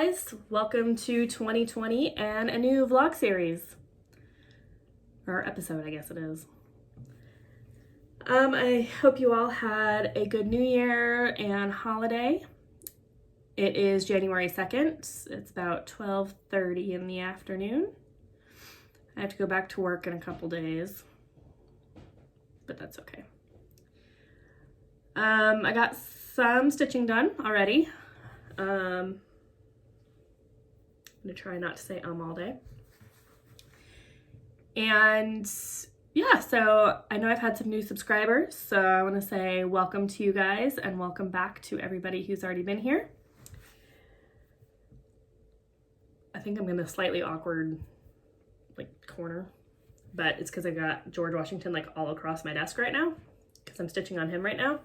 guys, welcome to 2020 and a new vlog series, or episode I guess it is. I hope you all had a good new year and holiday. It is January 2nd, it's about 12:30 in the afternoon. I have to go back to work in a couple days, but that's okay. I got some stitching done already. I'm gonna try not to say all day. And yeah, so I know I've had some new subscribers, so I want to say welcome to you guys and welcome back to everybody who's already been here. I think I'm in a slightly awkward corner, but it's because I got George Washington all across my desk right now because I'm stitching on him right now.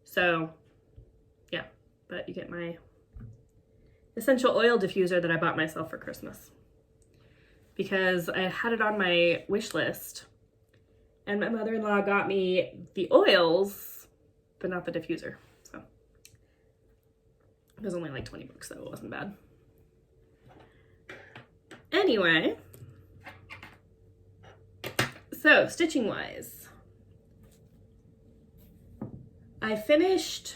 So yeah, but you get my essential oil diffuser that I bought myself for Christmas because I had it on my wish list and my mother-in-law got me the oils but not the diffuser, so it was only like 20 bucks, so it wasn't bad. Anyway, so stitching wise, I finished.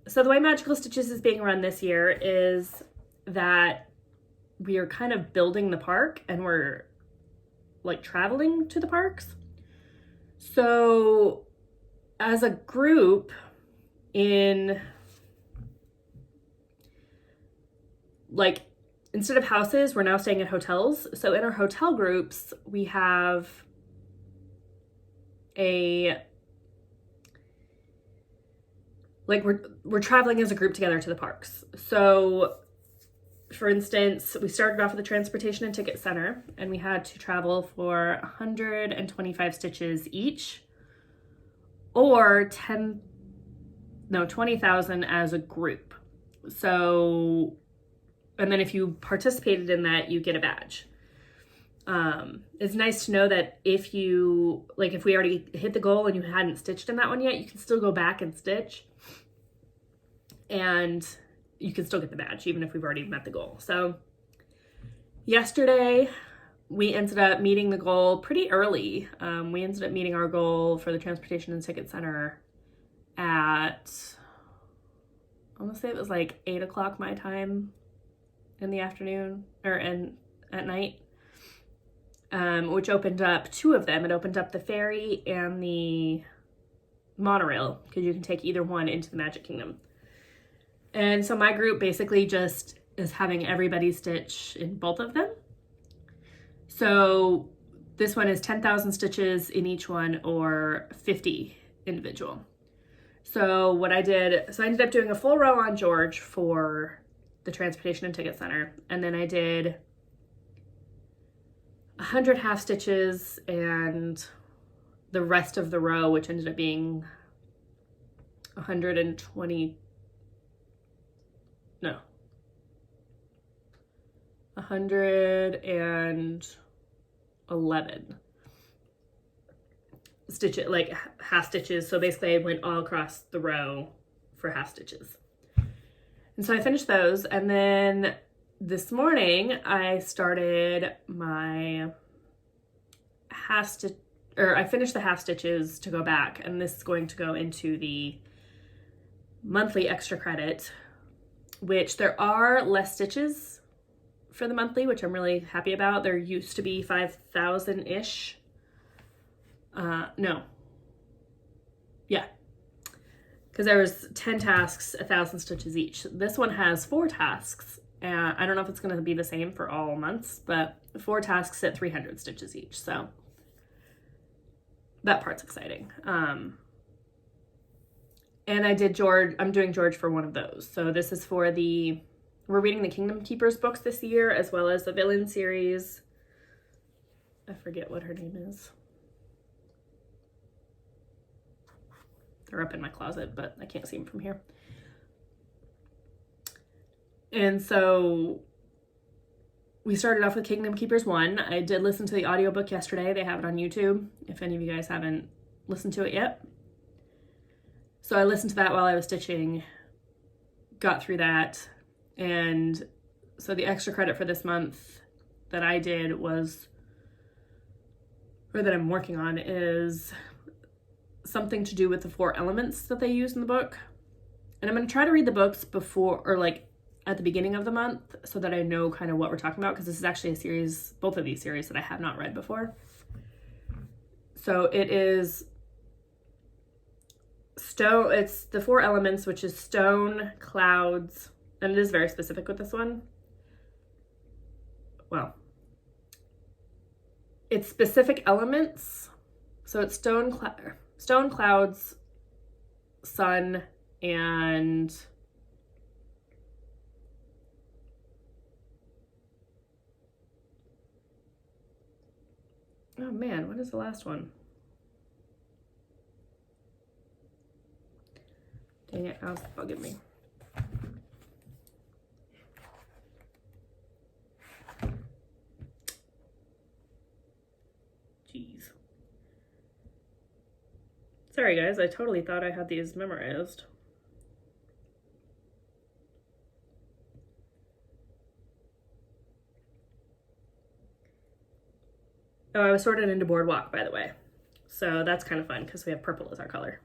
So the way Magical Stitches is being run this year is that we are kind of building the park and we're traveling to the parks. So as a group instead of houses, we're now staying at hotels. So in our hotel groups, we have we're traveling as a group together to the parks. So for instance, we started off with the Transportation and Ticket Center and we had to travel for 125 stitches each, or 20,000 as a group. So, and then if you participated in that, you get a badge. It's nice to know that if you, if we already hit the goal and you hadn't stitched in that one yet, you can still go back and stitch and you can still get the badge even if we've already met the goal. So yesterday we ended up meeting the goal pretty early. We ended up meeting our goal for the Transportation and Ticket Center at, I want to say it was 8 o'clock my time in the afternoon, or at night, which opened up two of them. It opened up the ferry and the monorail because you can take either one into the Magic Kingdom. And so my group basically just is having everybody stitch in both of them. So this one is 10,000 stitches in each one, or 50 individual. So what I did, I ended up doing a full row on George for the Transportation and Ticket Center. And then I did 100 half stitches and the rest of the row, which ended up being 111 stitches, half stitches. So basically I went all across the row for half stitches. And so I finished those, and then this morning I started my I finished the half stitches to go back, and this is going to go into the monthly extra credit, which there are less stitches for the monthly, which I'm really happy about. There used to be 5,000-ish. Because there was 10 tasks, 1,000 stitches each. This one has 4 tasks. I don't know if it's going to be the same for all months, but 4 tasks at 300 stitches each. So that part's exciting. And I did George. I'm doing George for one of those. So this is for we're reading the Kingdom Keepers books this year, as well as the Villain series. I forget what her name is. They're up in my closet, but I can't see them from here. And so we started off with Kingdom Keepers 1. I did listen to the audiobook yesterday. They have it on YouTube, if any of you guys haven't listened to it yet. So I listened to that while I was stitching, got through that, And so the extra credit for this month that I did was, or that I'm working on, is something to do with the 4 elements that they use in the book. And I'm going to try to read the books before, or like at the beginning of the month, so that I know kind of what we're talking about, because this is actually a series, both of these series, that I have not read before. So it is stone, it's the 4 elements, which is stone, clouds, and it is very specific with this one. Well, it's specific elements. So it's stone, clouds, sun, and oh man, what is the last one? Dang it, how's it bugging me? Jeez. Sorry guys, I totally thought I had these memorized. Oh, I was sorted into Boardwalk, by the way. So that's kind of fun because we have purple as our color.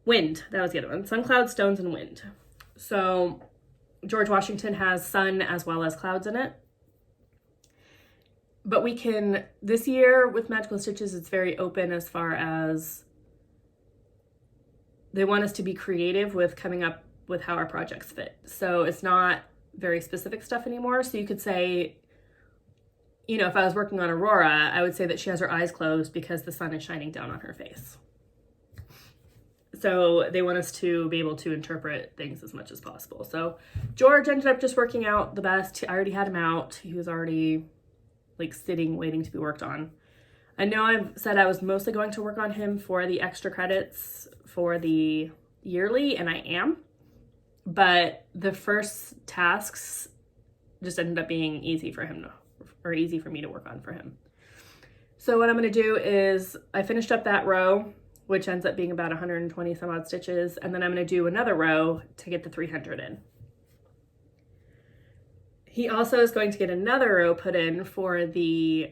Wind, that was the other one. Sun, clouds, stones, and wind. So George Washington has sun as well as clouds in it. But we can, this year with Magical Stitches, it's very open as far as they want us to be creative with coming up with how our projects fit. So it's not very specific stuff anymore. So you could say, you know, if I was working on Aurora, I would say that she has her eyes closed because the sun is shining down on her face. So they want us to be able to interpret things as much as possible. So George ended up just working out the best. I already had him out. He was already like sitting, waiting to be worked on. I know I've said I was mostly going to work on him for the extra credits for the yearly, and I am. But the first tasks just ended up being easy for him to, or easy for me to work on for him. So what I'm going to do is I finished up that row, which ends up being about 120 some odd stitches. And then I'm going to do another row to get the 300 in. He also is going to get another row put in for the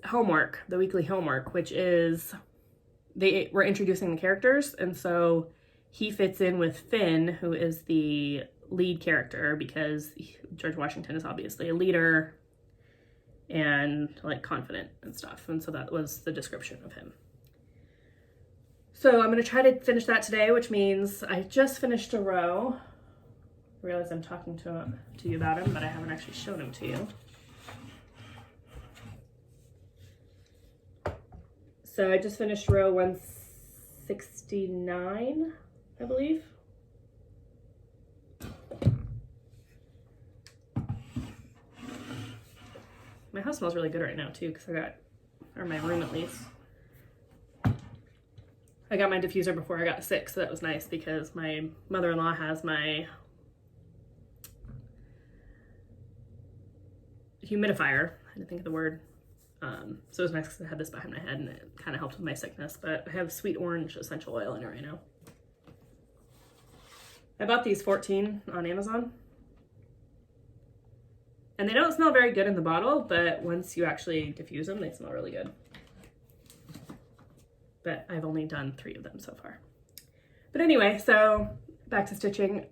homework, the weekly homework, which is we're introducing the characters. And so he fits in with Finn, who is the lead character, because George Washington is obviously a leader and like confident and stuff. And so that was the description of him. So I'm going to try to finish that today, which means I just finished a row. I realize I'm talking to you about him, but I haven't actually shown him to you. So I just finished row 169, I believe. My house smells really good right now too, because or my room at least. I got my diffuser before I got sick, so that was nice because my mother-in-law has my humidifier. I had to think of the word. So it was nice because I had this behind my head and it kind of helped with my sickness, but I have sweet orange essential oil in it right now. I bought these 14 on Amazon. And they don't smell very good in the bottle, but once you actually diffuse them, they smell really good. But I've only done 3 of them so far. But anyway, so back to stitching.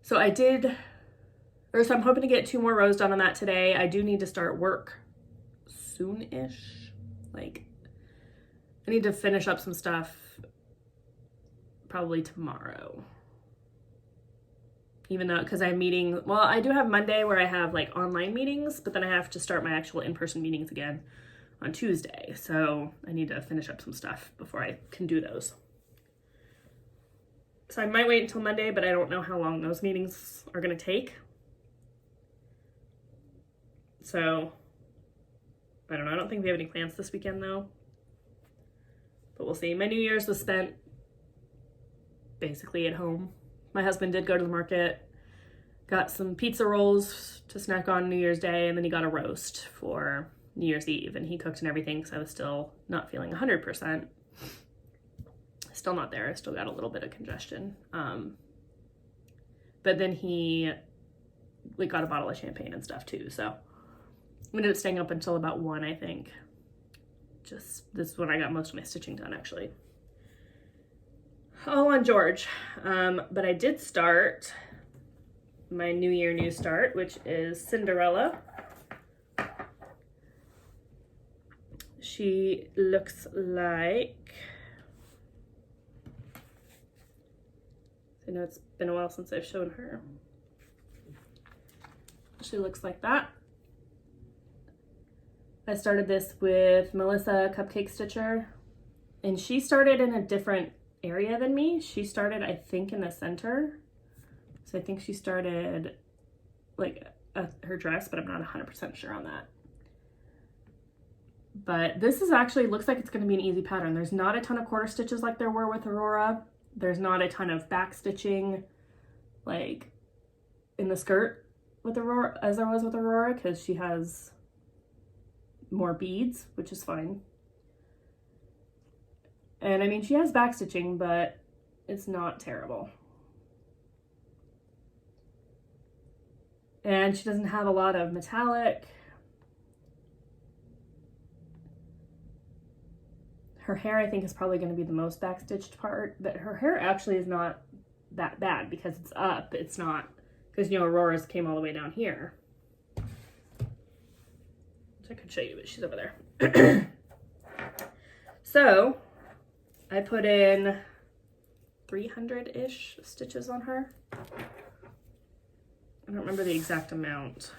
So I'm hoping to get 2 more rows done on that today. I do need to start work soon-ish. Like, I need to finish up some stuff probably tomorrow. Even though, because I'm meeting, well, I do have Monday where I have like online meetings, but then I have to start my actual in-person meetings again on Tuesday. So I need to finish up some stuff before I can do those. So I might wait until Monday, but I don't know how long those meetings are going to take. So I don't know. I don't think we have any plans this weekend though. But we'll see. My New Year's was spent basically at home. My husband did go to the market, got some pizza rolls to snack on New Year's Day, and then he got a roast for New Year's Eve, and he cooked and everything because I was still not feeling 100%. Still not there. I still got a little bit of congestion. But then he like got a bottle of champagne and stuff too. So I ended up staying up until about 1, I think. This is when I got most of my stitching done, actually. All on George. But I did start my New Year New Start, which is Cinderella. She looks like, I know it's been a while since I've shown her. She looks like that. I started this with Melissa Cupcake Stitcher, and she started in a different area than me. She started, I think, in the center. So I think she started like her dress, but I'm not 100% sure on that. But this is actually, looks like it's going to be an easy pattern. There's not a ton of quarter stitches like there were with Aurora. There's not a ton of back stitching like in the skirt with Aurora as there was with Aurora, because she has more beads, which is fine. And I mean, she has back stitching, but it's not terrible. And she doesn't have a lot of metallic. Her hair, I think, is probably going to be the most backstitched part, but her hair actually is not that bad because it's up. It's not, because, you know, Aurora's came all the way down here. Which I could show you, but she's over there. So I put in 300-ish stitches on her. I don't remember the exact amount,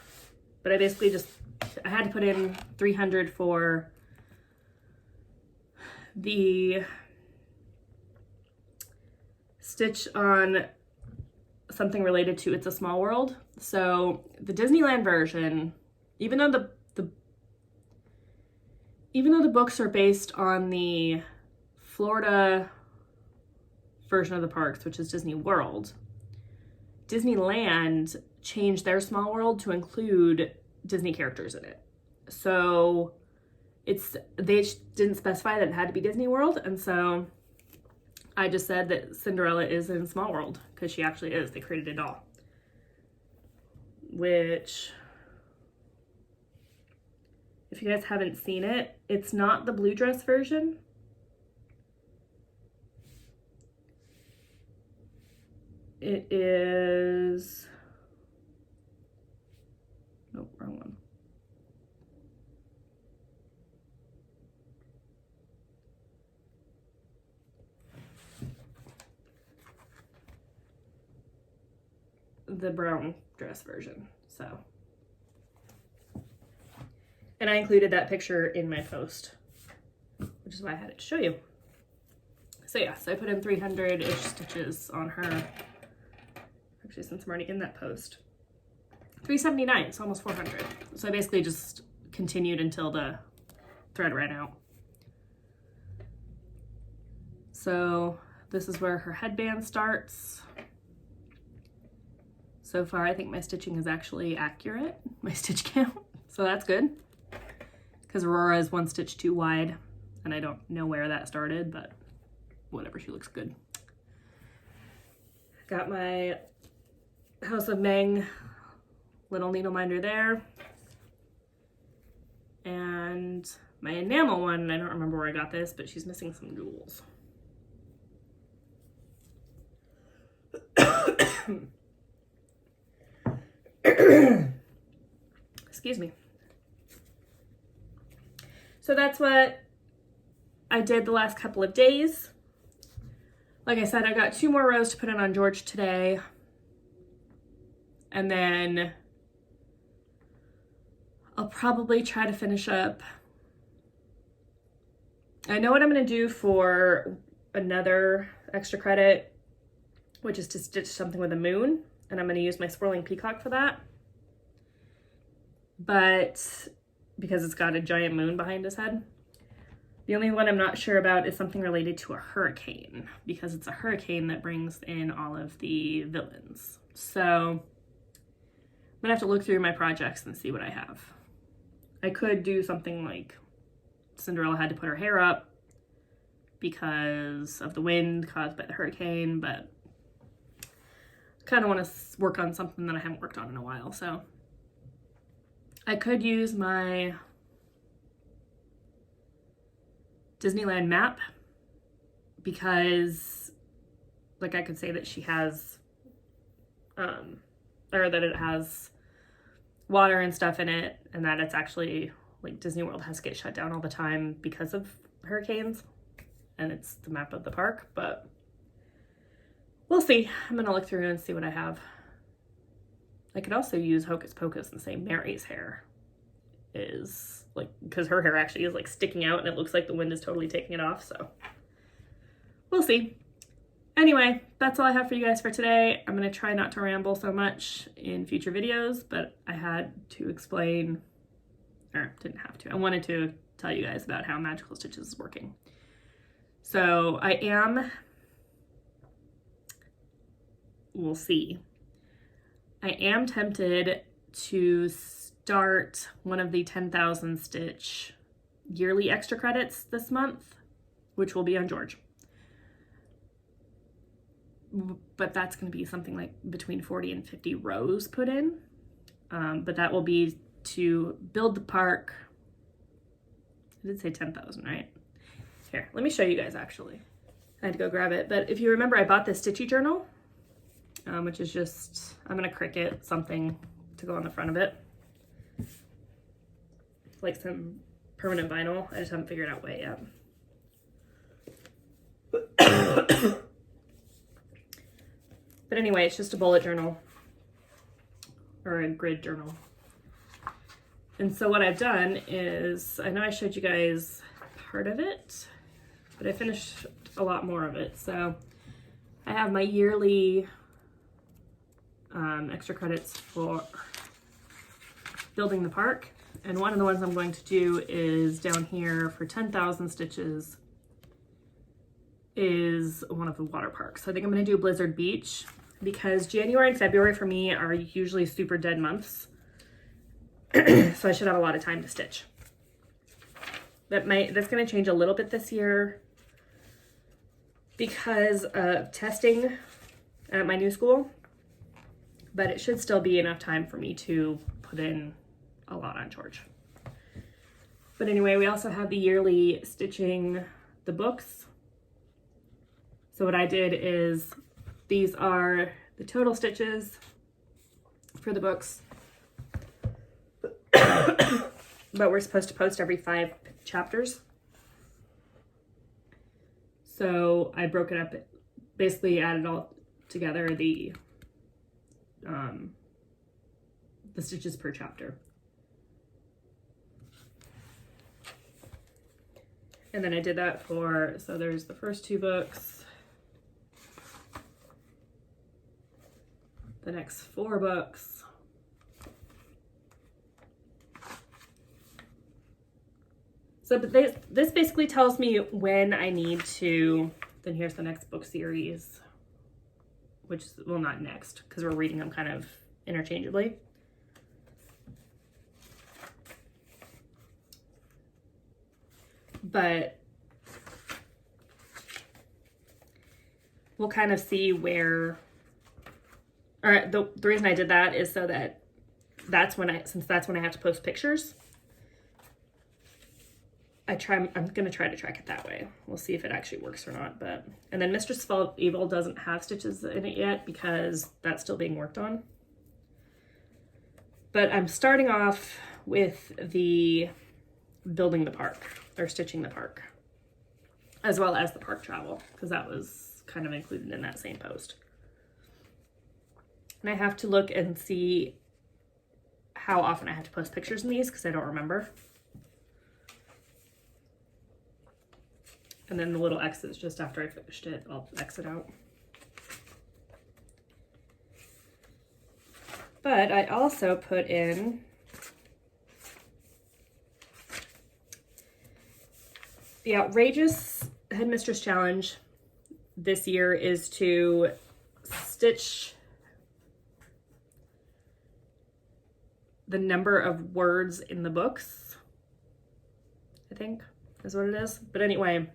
but I basically I had to put in 300 for the stitch on something related to It's a Small World. So the Disneyland version, even though the books are based on the Florida version of the parks, which is Disney World, Disneyland changed their Small World to include Disney characters in it. So they didn't specify that it had to be Disney World, and so I just said that Cinderella is in Small World because she actually is. They created it all. Which, if you guys haven't seen it, it's not the blue dress version. It is, nope, wrong one. The brown dress version. So, and I included that picture in my post, which is why I had it to show you. So yeah, so I put in 300-ish stitches on her. Actually, since I'm already in that post, 379, it's almost 400. So I basically just continued until the thread ran out. So this is where her headband starts. So far, I think my stitching is actually accurate, my stitch count, so that's good. Because Aurora is 1 stitch too wide, and I don't know where that started, but whatever, she looks good. Got my House of Meng little needle minder there. And my enamel one, I don't remember where I got this, but she's missing some jewels. Excuse me. So that's what I did the last couple of days. Like I said, I got 2 more rows to put in on George today. And then I'll probably try to finish up. I know what I'm going to do for another extra credit, which is to stitch something with a moon. And I'm going to use my swirling peacock for that. But because it's got a giant moon behind his head. The only one I'm not sure about is something related to a hurricane, because it's a hurricane that brings in all of the villains. So I'm gonna have to look through my projects and see what I have. I could do something like Cinderella had to put her hair up, because of the wind caused by the hurricane, but I kind of want to work on something that I haven't worked on in a while. So I could use my Disneyland map, because like I could say that she has or that it has water and stuff in it, and that it's actually like Disney World has to get shut down all the time because of hurricanes, and it's the map of the park. But we'll see. I'm gonna look through and see what I have. I could also use Hocus Pocus and say Mary's hair is like, because her hair actually is like sticking out and it looks like the wind is totally taking it off, so we'll see. Anyway, that's all I have for you guys for today. I'm going to try not to ramble so much in future videos, but I had to explain, or didn't have to, I wanted to tell you guys about how Magical Stitches is working. So we'll see. I am tempted to start one of the 10,000 stitch yearly extra credits this month, which will be on George. But that's going to be something like between 40 and 50 rows put in. But that will be to build the park. I did say 10,000, right? Here, let me show you guys actually. I had to go grab it. But if you remember, I bought this Stitchy journal, which is just, I'm going to Cricut something to go on the front of it. Like some permanent vinyl. I just haven't figured out way yet. But anyway, it's just a bullet journal or a grid journal. And so what I've done is, I know I showed you guys part of it, but I finished a lot more of it. So I have my yearly extra credits for building the park. And one of the ones I'm going to do is down here for 10,000 stitches is one of the water parks. So I think I'm going to do Blizzard Beach, because January and February for me are usually super dead months. So I should have a lot of time to stitch. That's going to change a little bit this year because of testing at my new school, but it should still be enough time for me to put in a lot on George. But anyway, we also have the yearly stitching the books. So what I did is, these are the total stitches for the books, but we're supposed to post every 5 chapters. So I broke it up, basically added all together the stitches per chapter. And then I did that for, so there's the first 2 books, the next 4 books, so but this basically tells me when I need to, then here's the next book series, which, well, not next, because we're reading them kind of interchangeably. But we'll kind of see where, or the reason I did that is so that since that's when I have to post pictures, I'm going to try to track it that way. We'll see if it actually works or not. But, and then Mistress of Evil doesn't have stitches in it yet because that's still being worked on. But I'm starting off with the building the park, or stitching the park, as well as the park travel, because that was kind of included in that same post. And I have to look and see how often I have to post pictures in these, because I don't remember. And then the little X's just after I finished it, I'll X it out. But I also put in the outrageous Headmistress challenge this year is to stitch the number of words in the books, I think is what it is. But anyway,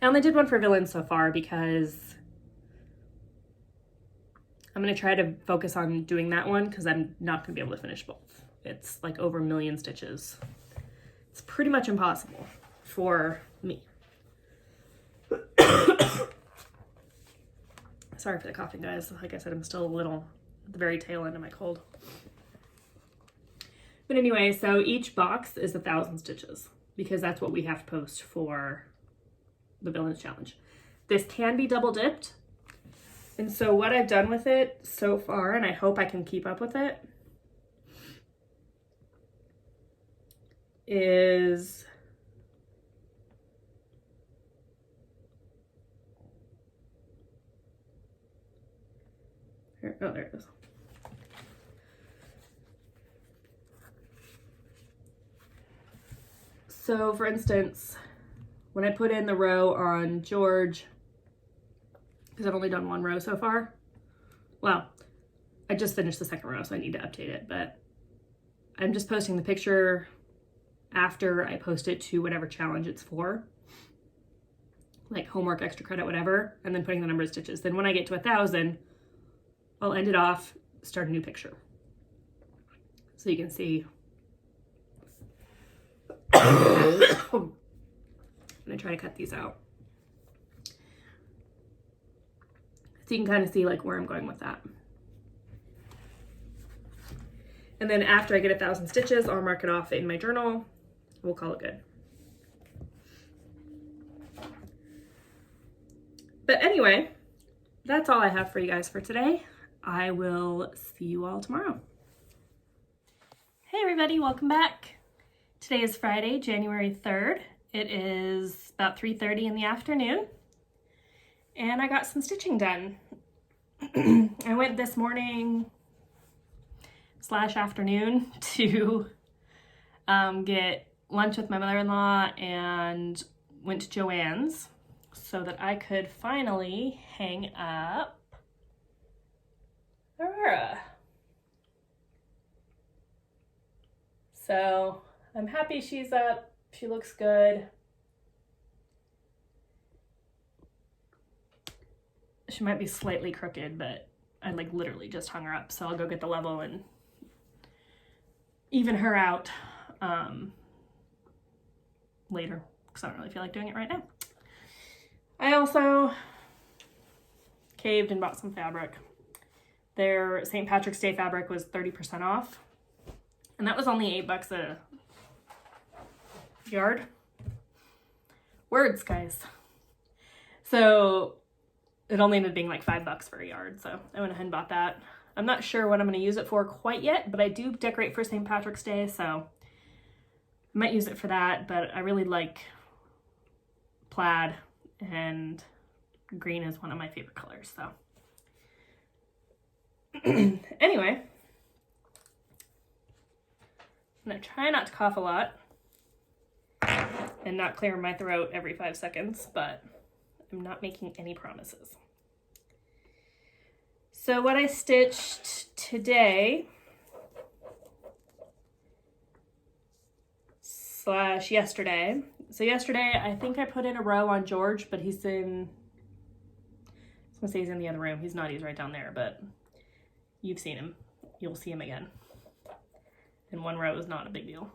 I only did one for villains so far because I'm going to try to focus on doing that one because I'm not going to be able to finish both. It's like over 1 million stitches. It's pretty much impossible for me. Sorry for the coughing, guys. Like I said, I'm still a little at the very tail end of my cold. But anyway, so each box is 1,000 stitches because that's what we have to post for the Villains Challenge. This can be double dipped. And so what I've done with it so far, and I hope I can keep up with it, is oh, there it is. So for instance, when I put in the row on George, because I've only done 1 row so far. Well, I just finished the 2nd row, so I need to update it, but I'm just posting the picture after I post it to whatever challenge it's for, like homework, extra credit, whatever, and then putting the number of stitches. Then when I get to 1,000, I'll end it off, start a new picture. So you can see. I'm gonna try to cut these out. So you can kind of see like where I'm going with that. And then after I get 1,000 stitches, I'll mark it off in my journal. We'll call it good. But anyway, that's all I have for you guys for today. I will see you all tomorrow. Hey everybody, welcome back. Today is Friday, January 3rd. It is about 3:30 in the afternoon. And I got some stitching done. I went this morning / afternoon to get lunch with my mother-in-law and went to Joann's so that I could finally hang up Aurora. So I'm happy she's up. She looks good. She might be slightly crooked, but I like literally just hung her up. So I'll go get the level and even her out later because I don't really feel like doing it right now. I also caved and bought some fabric. Their St. Patrick's Day fabric was 30% off. And that was only $8 a yard. Words, guys. So it only ended up being like $5 for a yard. So I went ahead and bought that. I'm not sure what I'm going to use it for quite yet, but I do decorate for St. Patrick's Day, so I might use it for that. But I really like plaid, and green is one of my favorite colors. So anyway, I'm going to try not to cough a lot and not clear my throat every 5 seconds, but I'm not making any promises. So what I stitched today / yesterday. So yesterday, I think I put in a row on George, but he's in, I was gonna say he's in the other room. He's not, he's right down there, but you've seen him. You'll see him again. And 1 row is not a big deal.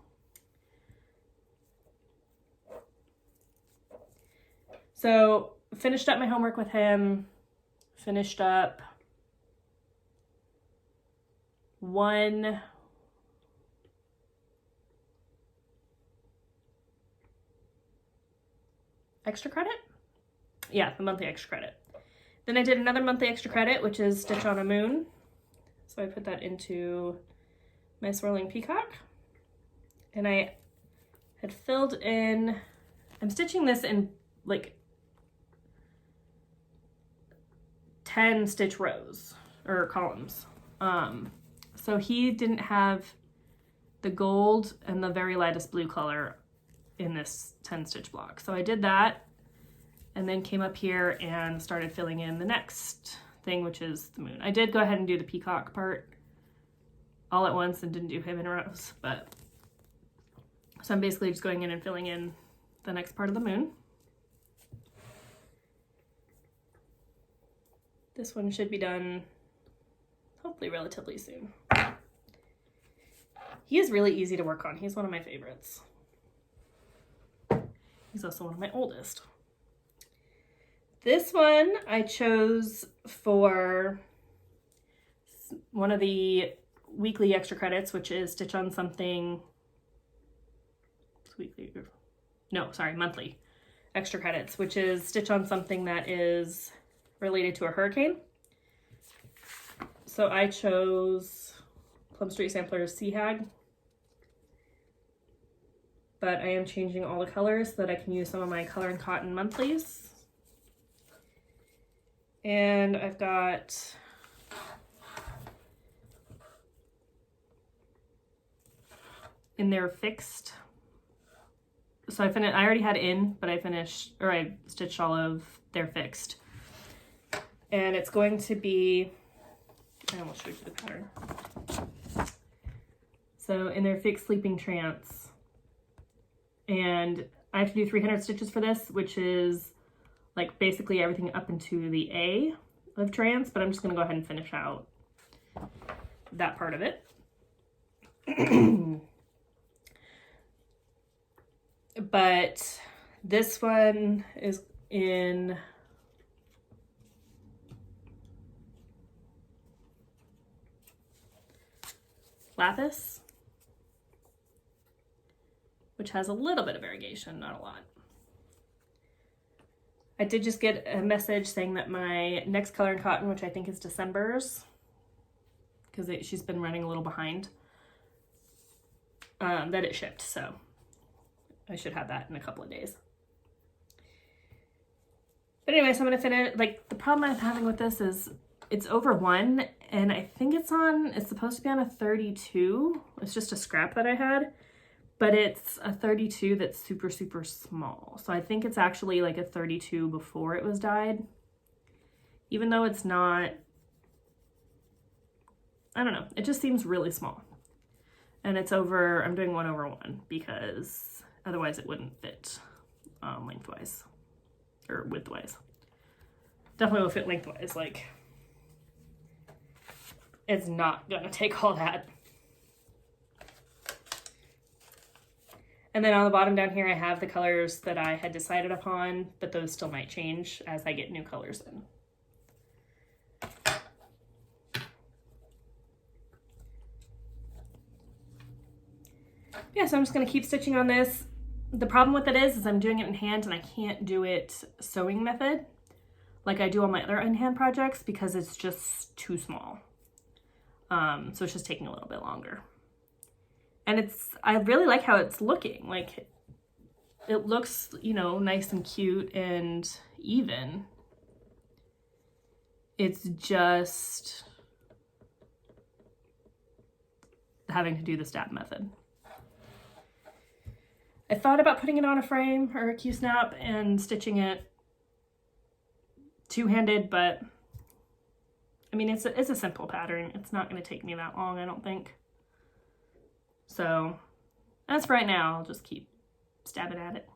So finished up my homework with him, finished up 1 extra credit? Yeah, the monthly extra credit. Then I did another monthly extra credit, which is Stitch on a Moon. So I put that into my swirling peacock. And I had filled in, I'm stitching this in like 10 stitch rows or columns. So he didn't have the gold and the very lightest blue color in this 10 stitch block. So I did that and then came up here and started filling in the next thing, which is the moon. I did go ahead and do the peacock part all at once and didn't do him in rows, but so I'm basically just going in and filling in the next part of the moon. This one should be done hopefully relatively soon. He is really easy to work on. He's one of my favorites. He's also one of my oldest. This one I chose for one of the weekly extra credits, which is Stitch on Something. Monthly extra credits, which is Stitch on Something that is related to a hurricane. So I chose Plum Street Sampler's Sea Hag, but I am changing all the colors so that I can use some of my Color and Cotton monthlies. And I've got in there fixed. So I already had in, but I stitched all of their fixed. And it's going to be, I almost showed you the pattern. So in their fixed Sleeping Trance. And I have to do 300 stitches for this, which is like basically everything up into the A of trance, but I'm just gonna go ahead and finish out that part of it. But this one is in Lapis, which has a little bit of variegation, not a lot. I did just get a message saying that my next Color and Cotton, which I think is December's, because she's been running a little behind, that it shipped, so I should have that in a couple of days. But anyway, so I'm gonna finish, like, the problem I'm having with this is it's over 1, and I think it's supposed to be on a 32. It's just a scrap that I had, but it's a 32 that's super, super small. So I think it's actually like a 32 before it was dyed, even though it's not, I don't know, it just seems really small. And it's over, I'm doing 1/1 because otherwise it wouldn't fit lengthwise or widthwise. Definitely will fit lengthwise, like it's not gonna take all that. And then on the bottom down here, I have the colors that I had decided upon, but those still might change as I get new colors in. Yeah, so I'm just gonna keep stitching on this. The problem with it is I'm doing it in hand and I can't do it sewing method like I do on my other in-hand projects because it's just too small. So it's just taking a little bit longer. And I really like how it's looking. Like, it looks, you know, nice and cute and even. It's just having to do the stab method. I thought about putting it on a frame or a Q-snap and stitching it two-handed, but I mean, it's a simple pattern. It's not going to take me that long, I don't think. So as for right now, I'll just keep stabbing at it.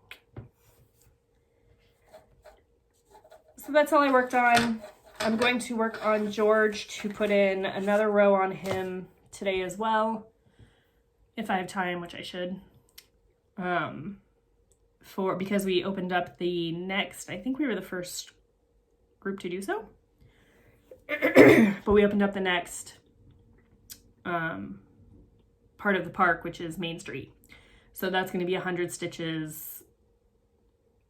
So that's all I worked on. I'm going to work on George to put in another row on him today as well, if I have time, which I should. Because we opened up the next, I think we were the first group to do so. But we opened up the next part of the park, which is Main Street. So that's going to be 100 stitches.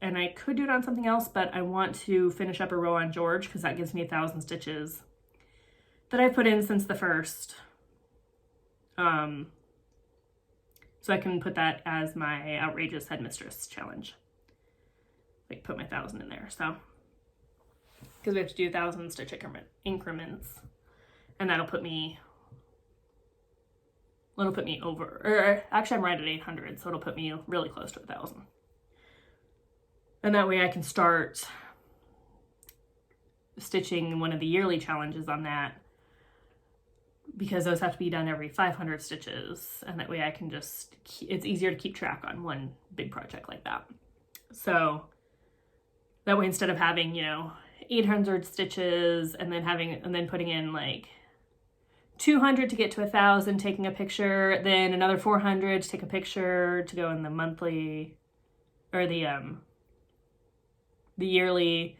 And I could do it on something else, but I want to finish up a row on George because that gives me 1,000 stitches that I've put in since the first. So I can put that as my outrageous headmistress challenge. Like put my 1,000 in there. So because we have to do 1,000 stitch increments, and that'll put me over, or actually I'm right at 800, so it'll put me really close to 1,000. And that way I can start stitching one of the yearly challenges on that, because those have to be done every 500 stitches, and that way I can just, it's easier to keep track on one big project like that. So that way, instead of having, you know, 800 stitches and then putting in like 200 to get to 1,000, taking a picture, then another 400 to take a picture to go in the monthly or the yearly,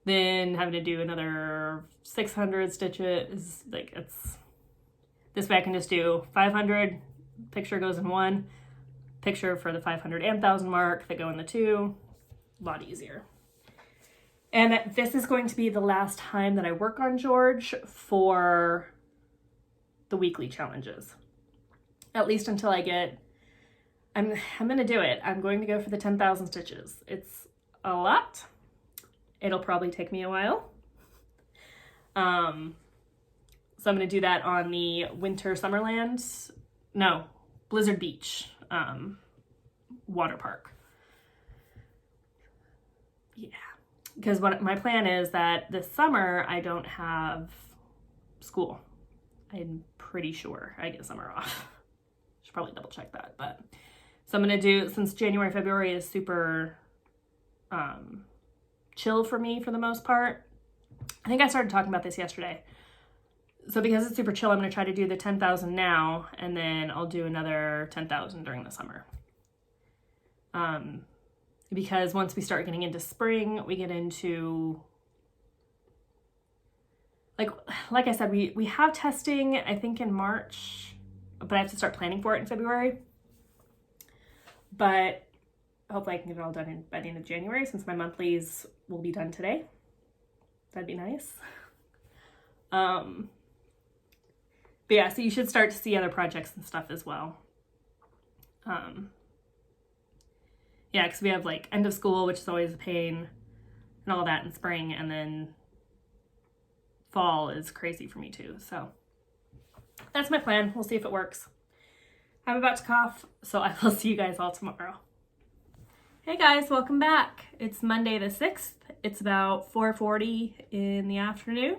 then having to do another 600 stitches. Like, it's this way I can just do 500, picture goes in one, picture for the 500 and 1,000 mark that go in the two. A lot easier. And this is going to be the last time that I work on George for the weekly challenges, at least until I get, I'm going to do it. I'm going to go for the 10,000 stitches. It's a lot. It'll probably take me a while. So I'm going to do that on the Blizzard Beach water park. Yeah. Because what my plan is that this summer I don't have school. I'm pretty sure I get summer off. Should probably double check that. But so I'm going to do, since January, February is super chill for me for the most part. I think I started talking about this yesterday. So because it's super chill, I'm going to try to do the 10,000 now, and then I'll do another 10,000 during the summer. Because once we start getting into spring, we get into, like I said, we have testing, I think, in March, but I have to start planning for it in February. But hopefully I can get it all done by the end of January, since my monthlies will be done today. That'd be nice. But yeah, so you should start to see other projects and stuff as well. Yeah, because we have like end of school, which is always a pain, and all that in spring, and then fall is crazy for me too. So that's my plan. We'll see if it works. I'm about to cough, so I will see you guys all tomorrow. Hey guys, welcome back. It's Monday the 6th. It's about 4:40 in the afternoon,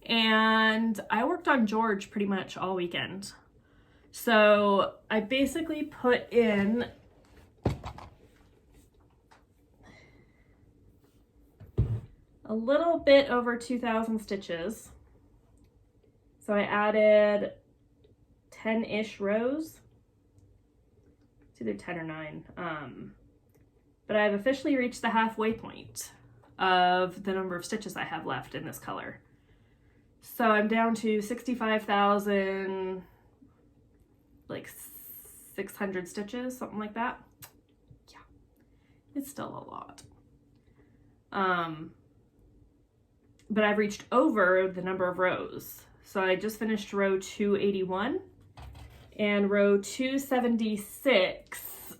and I worked on George pretty much all weekend. So I basically put in a little bit over 2,000 stitches. So I added 10-ish rows. It's either 10 or 9. But I've officially reached the halfway point of the number of stitches I have left in this color. So I'm down to 65,000, like 600 stitches, something like that. Yeah, it's still a lot. But I've reached over the number of rows. So I just finished row 281, and row 276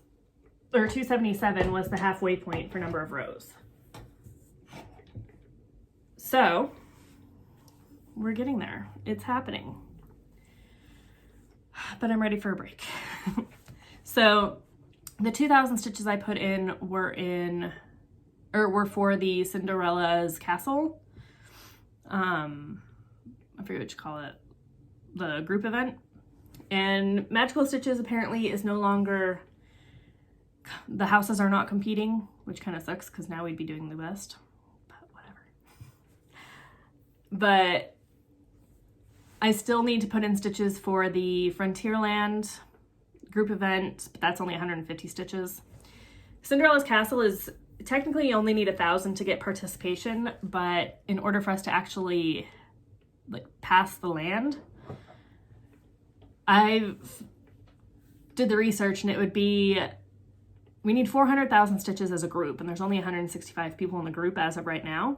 or 277 was the halfway point for number of rows. So we're getting there. It's happening. But I'm ready for a break. So the 2,000 stitches I put in were for the Cinderella's castle. I forget what you call it, the group event. And Magical Stitches apparently is no longer, the houses are not competing, which kind of sucks because now we'd be doing the best, but whatever. But I still need to put in stitches for the Frontierland group event, but that's only 150 stitches. Cinderella's Castle is technically you only need 1,000 to get participation, but in order for us to actually pass the land, I did the research, and it would be, we need 400,000 stitches as a group, and there's only 165 people in the group as of right now.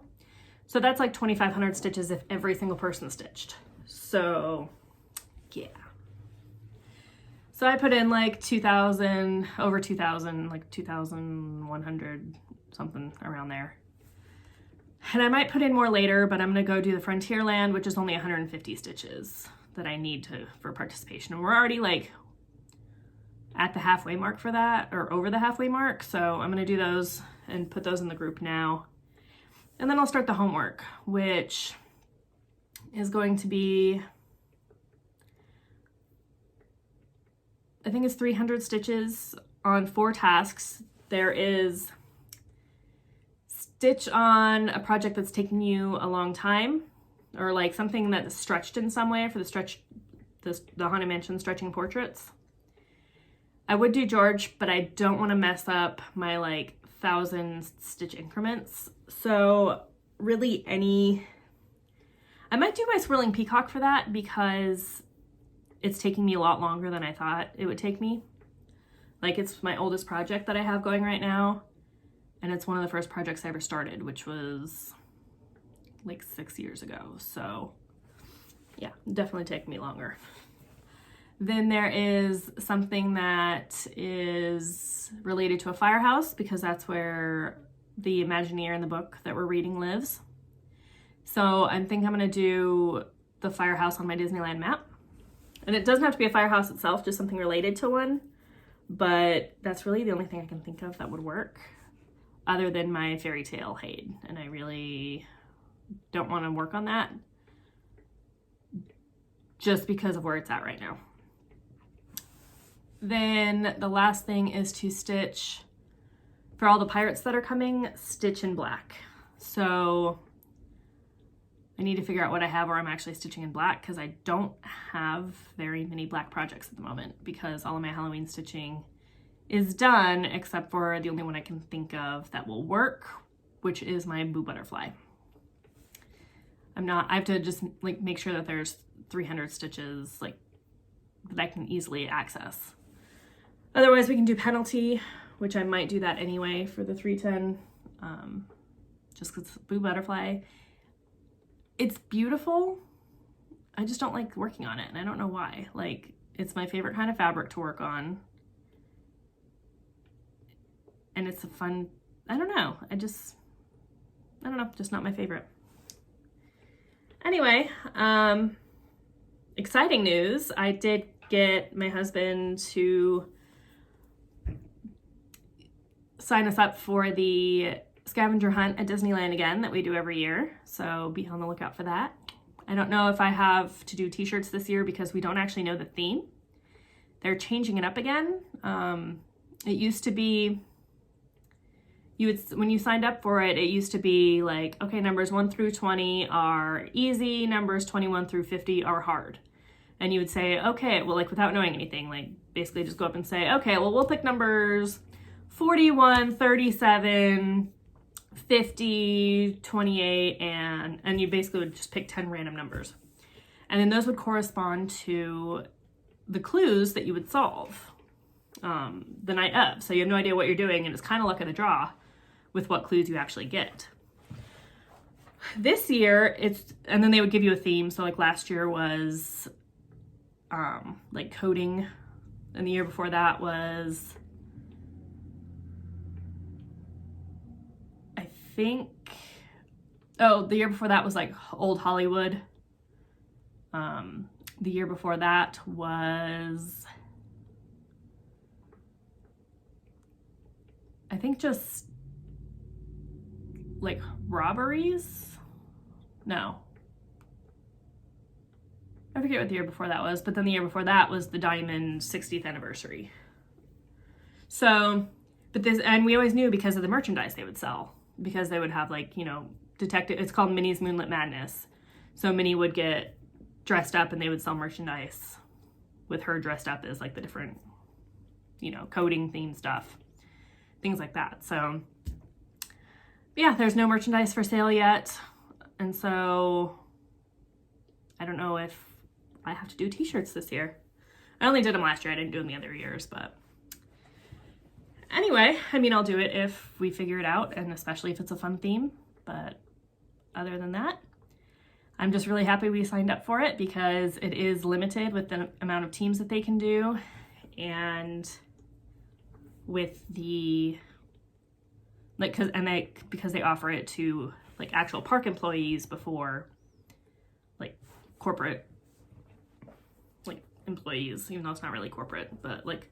So that's like 2,500 stitches if every single person stitched. So yeah. So I put in like 2,000, over 2,000, like 2,100, something around there. And I might put in more later, but I'm gonna go do the Frontierland, which is only 150 stitches that I need for participation. And we're already like at the halfway mark for that, or over the halfway mark. So I'm gonna do those and put those in the group now. And then I'll start the homework, which is going to be, I think it's 300 stitches on 4 tasks. There is stitch on a project that's taking you a long time, or like something that's stretched in some way for the Haunted Mansion stretching portraits, I would do George, but I don't want to mess up my like 1,000 stitch increments. So really I might do my swirling peacock for that because it's taking me a lot longer than I thought it would take me. Like, it's my oldest project that I have going right now, and it's one of the first projects I ever started, which was like 6 years ago. So yeah, definitely take me longer. Then there is something that is related to a firehouse, because that's where the Imagineer in the book that we're reading lives. So I think I'm gonna do the firehouse on my Disneyland map. And it doesn't have to be a firehouse itself, just something related to one. But that's really the only thing I can think of that would work, other than my fairy tale Hade. And I really don't want to work on that just because of where it's at right now. Then the last thing is to stitch, for all the pirates that are coming, stitch in black. So I need to figure out what I have where I'm actually stitching in black, because I don't have very many black projects at the moment, because all of my Halloween stitching is done except for the only one I can think of that will work, which is my Boo Butterfly. I have to just like make sure that there's 300 stitches like that I can easily access. Otherwise we can do penalty, which I might do that anyway for the 310, just because Boo Butterfly, it's beautiful. I just don't like working on it, and I don't know why. Like, it's my favorite kind of fabric to work on. And it's a fun, I don't know, just not my favorite. Anyway, exciting news. I did get my husband to sign us up for the scavenger hunt at Disneyland again that we do every year, so be on the lookout for that. I don't know if I have to do t-shirts this year because we don't actually know the theme. They're changing it up again. It used to be, when you signed up for it, it used to be like, okay, numbers 1 through 20 are easy, numbers 21 through 50 are hard. And you would say, okay, well, like without knowing anything, like basically just go up and say, okay, well, we'll pick numbers 41, 37, 50, 28, and you basically would just pick 10 random numbers. And then those would correspond to the clues that you would solve the night of. So you have no idea what you're doing, and it's kind of luck of the draw with what clues you actually get. This year, and then they would give you a theme. So like last year was like coding, and the year before that was, the year before that was like old Hollywood. The year before that was, I think, just like robberies. No, I forget what the year before that was, but then the year before that was the Diamond 60th anniversary. So, and we always knew because of the merchandise they would sell, because they would have like, detective, it's called Minnie's Moonlit Madness. So Minnie would get dressed up and they would sell merchandise with her dressed up as like the different, coding theme stuff, things like that. So yeah, there's no merchandise for sale yet. And so I don't know if I have to do t-shirts this year. I only did them last year. I didn't do them the other years, but anyway, I'll do it if we figure it out, and especially if it's a fun theme. But other than that, I'm just really happy we signed up for it, because it is limited with the amount of teams that they can do, and with the because they offer it to like actual park employees before like corporate like employees, even though it's not really corporate, but like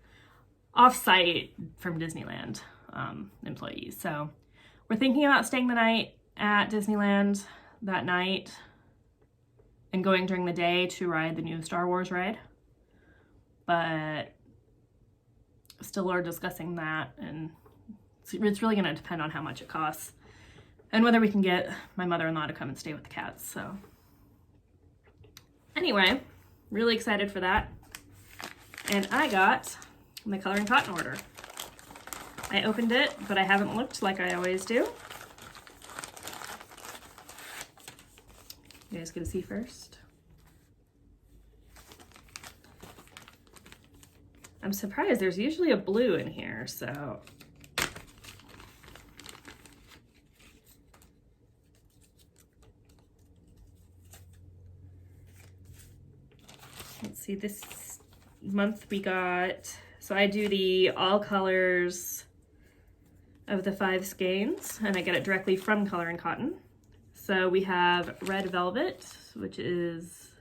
off-site from Disneyland employees. So we're thinking about staying the night at Disneyland that night and going during the day to ride the new Star Wars ride. But still are discussing that, and it's really going to depend on how much it costs. and whether we can get my mother-in-law to come and stay with the cats. So anyway, really excited for that. And I got my Coloring Cotton order. I opened it, but I haven't looked like I always do. You guys gonna see first? I'm surprised, there's usually a blue in here, so. Let's see, this month we got, so I do the all colors of the 5 skeins, and I get it directly from Coloring Cotton. So we have Red Velvet, which is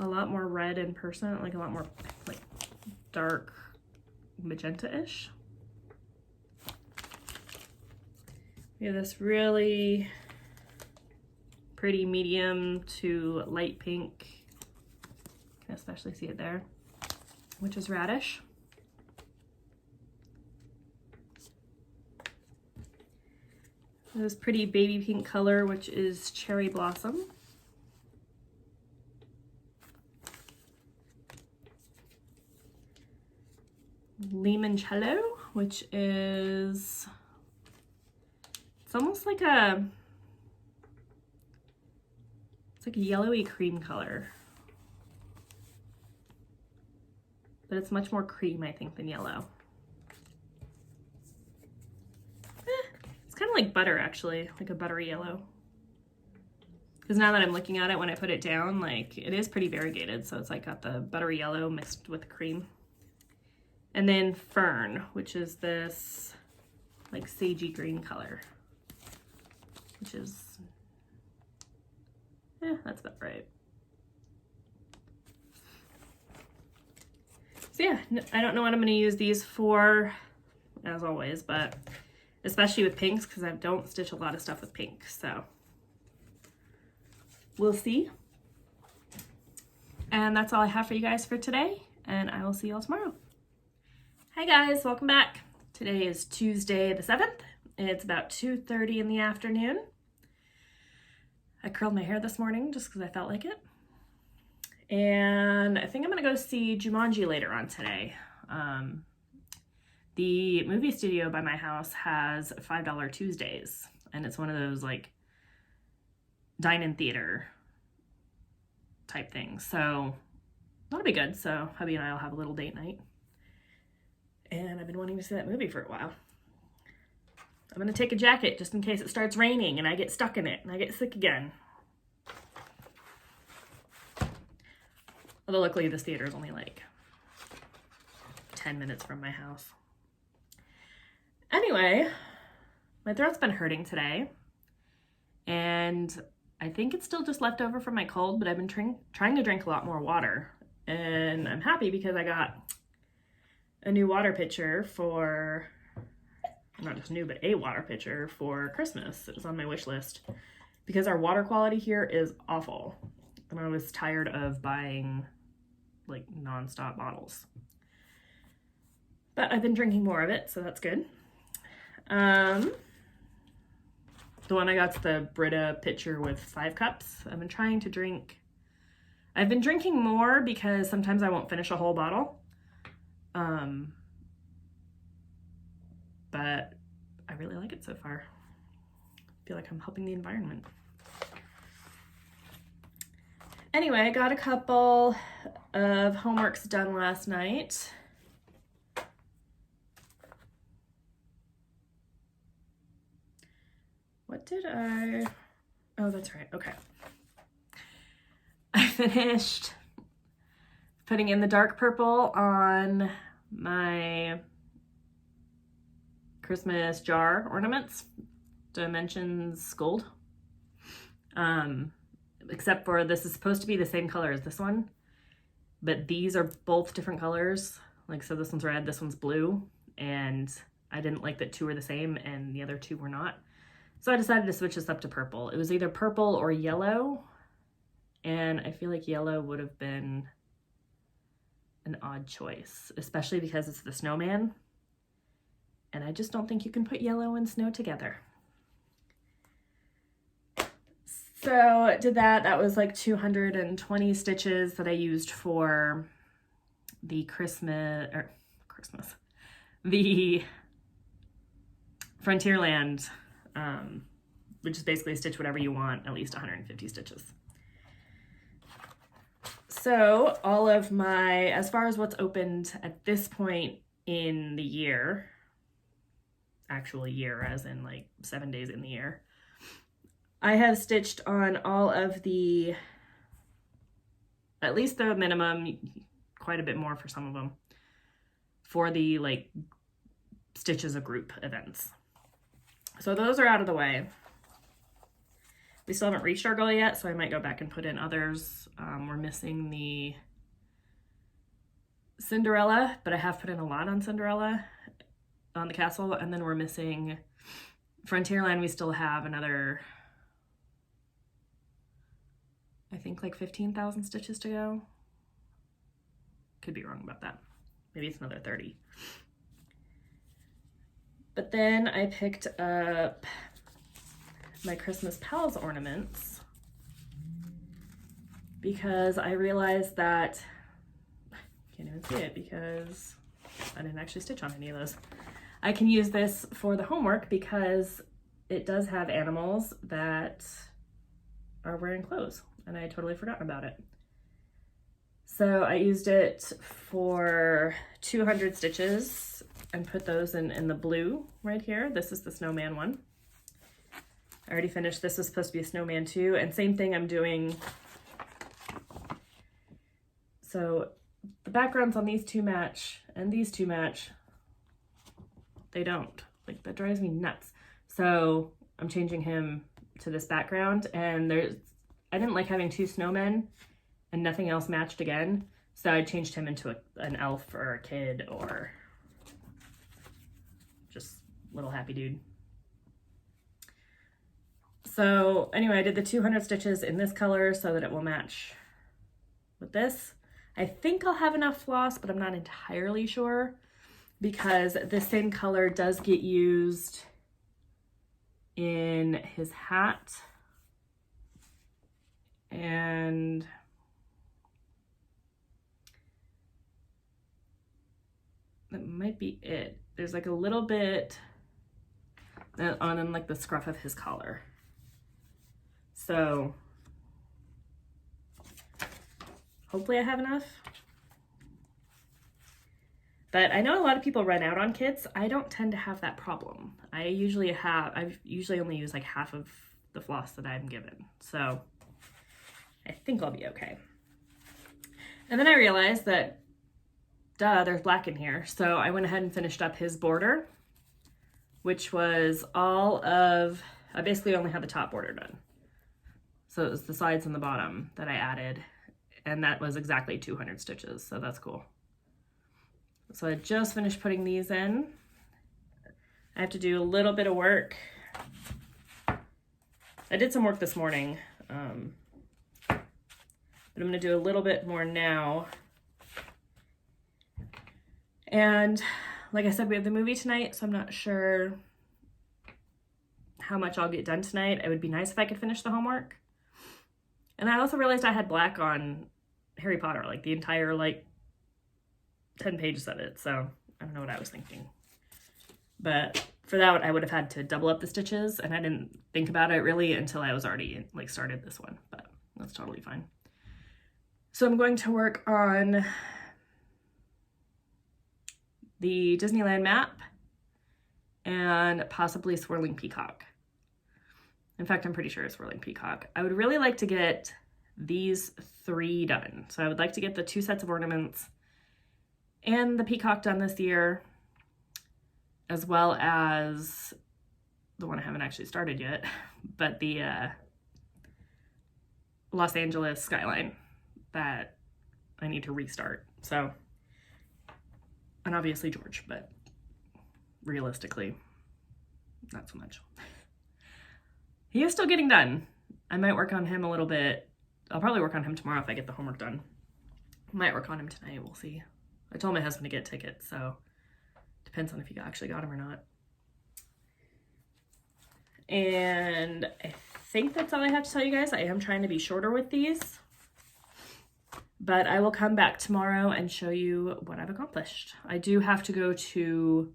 a lot more red in person, like a lot more like dark magenta-ish. We have this really pretty medium to light pink. You can especially see it there, which is Radish. This pretty baby pink color, which is Cherry Blossom. Limoncello, which is, it's almost like a, it's like a yellowy cream color. But it's much more cream, I think, than yellow. It's kind of like butter, actually, like a buttery yellow. Because now that I'm looking at it, when I put it down, like, it is pretty variegated. So it's like got the buttery yellow mixed with cream. And then Fern, which is this like sagey green color, which is, that's about right. So yeah, I don't know what I'm going to use these for, as always, but especially with pinks, because I don't stitch a lot of stuff with pink, so we'll see. And that's all I have for you guys for today, and I will see you all tomorrow. Hi guys, welcome back. Today is Tuesday the 7th. It's about 2:30 in the afternoon. I curled my hair this morning just because I felt like it. And I think I'm gonna go see Jumanji later on today. The movie studio by my house has $5 Tuesdays, and it's one of those like dine-in theater type things. So that'll be good. So hubby and I will have a little date night. And I've been wanting to see that movie for a while. I'm gonna take a jacket just in case it starts raining and I get stuck in it and I get sick again. Although luckily this theater is only like 10 minutes from my house. Anyway, my throat's been hurting today. And I think it's still just left over from my cold, but I've been trying to drink a lot more water. And I'm happy because I got a new water pitcher for, not just new, but a water pitcher for Christmas. It was on my wish list because our water quality here is awful. And I was tired of buying like nonstop bottles. But I've been drinking more of it, so that's good. The one I got's the Brita pitcher with 5 cups. I've been drinking more because sometimes I won't finish a whole bottle. But I really like it so far. I feel like I'm helping the environment. Anyway, I got a couple of homeworks done last night. What did I, oh, that's right, okay. I finished putting in the dark purple on my Christmas jar ornaments, Dimensions Gold. Except for this is supposed to be the same color as this one, but these are both different colors. Like, so this one's red, this one's blue, and I didn't like that 2 were the same and the other 2 were not. So I decided to switch this up to purple. It was either purple or yellow, and I feel like yellow would have been an odd choice, especially because it's the snowman. and I just don't think you can put yellow and snow together. So did that. That was like 220 stitches that I used for the the Frontierland, which is basically stitch whatever you want, at least 150 stitches. So all of my, as far as what's opened at this point in the year, actual year as in like 7 days in the year, I have stitched on all of the, at least the minimum, quite a bit more for some of them, for the like Stitch as a Group events. So those are out of the way. We still haven't reached our goal yet, so I might go back and put in others. We're missing the Cinderella, but I have put in a lot on Cinderella on the castle, and then we're missing Frontierland. We still have another, I think like 15,000 stitches to go. Could be wrong about that. Maybe it's another 30. But then I picked up my Christmas Pals ornaments because I realized that, I can't even see it because I didn't actually stitch on any of those. I can use this for the homework because it does have animals that are wearing clothes, and I had totally forgotten about it. So I used it for 200 stitches and put those in the blue right here. This is the snowman one. I already finished. This was supposed to be a snowman too. And same thing I'm doing. So the backgrounds on these two match and these two match. They don't. Like, that drives me nuts. So I'm changing him to this background, and I didn't like having two snowmen and nothing else matched again. So I changed him into an elf or a kid or just little happy dude. So anyway, I did the 200 stitches in this color so that it will match with this. I think I'll have enough floss, but I'm not entirely sure because this same color does get used in his hat. And that might be it. There's like a little bit on like the scruff of his collar. So hopefully I have enough. But I know a lot of people run out on kits. I don't tend to have that problem. I usually only use like half of the floss that I'm given. So I think I'll be okay. And then I realized that, duh, there's black in here. So I went ahead and finished up his border, which was all of, I basically only had the top border done. So it was the sides and the bottom that I added, and that was exactly 200 stitches, so that's cool. So I just finished putting these in. I have to do a little bit of work. I did some work this morning, but I'm gonna do a little bit more now. And like I said, we have the movie tonight, so I'm not sure how much I'll get done tonight. It would be nice if I could finish the homework. And I also realized I had black on Harry Potter, like the entire like 10 pages of it. So I don't know what I was thinking. But for that, I would have had to double up the stitches, and I didn't think about it really until I was already like started this one, but that's totally fine. So I'm going to work on the Disneyland map and possibly Swirling Peacock. In fact, I'm pretty sure it's Swirling Peacock. I would really like to get these 3 done. So I would like to get the 2 sets of ornaments and the peacock done this year, as well as the one I haven't actually started yet, but the Los Angeles skyline that I need to restart. So, and obviously George, but realistically, not so much. He is still getting done. I might work on him a little bit. I'll probably work on him tomorrow if I get the homework done. Might work on him tonight, we'll see. I told my husband to get tickets, so Depends on if you actually got them or not. And I think that's all I have to tell you guys. I am trying to be shorter with these, but I will come back tomorrow and show you what I've accomplished. I do have to go to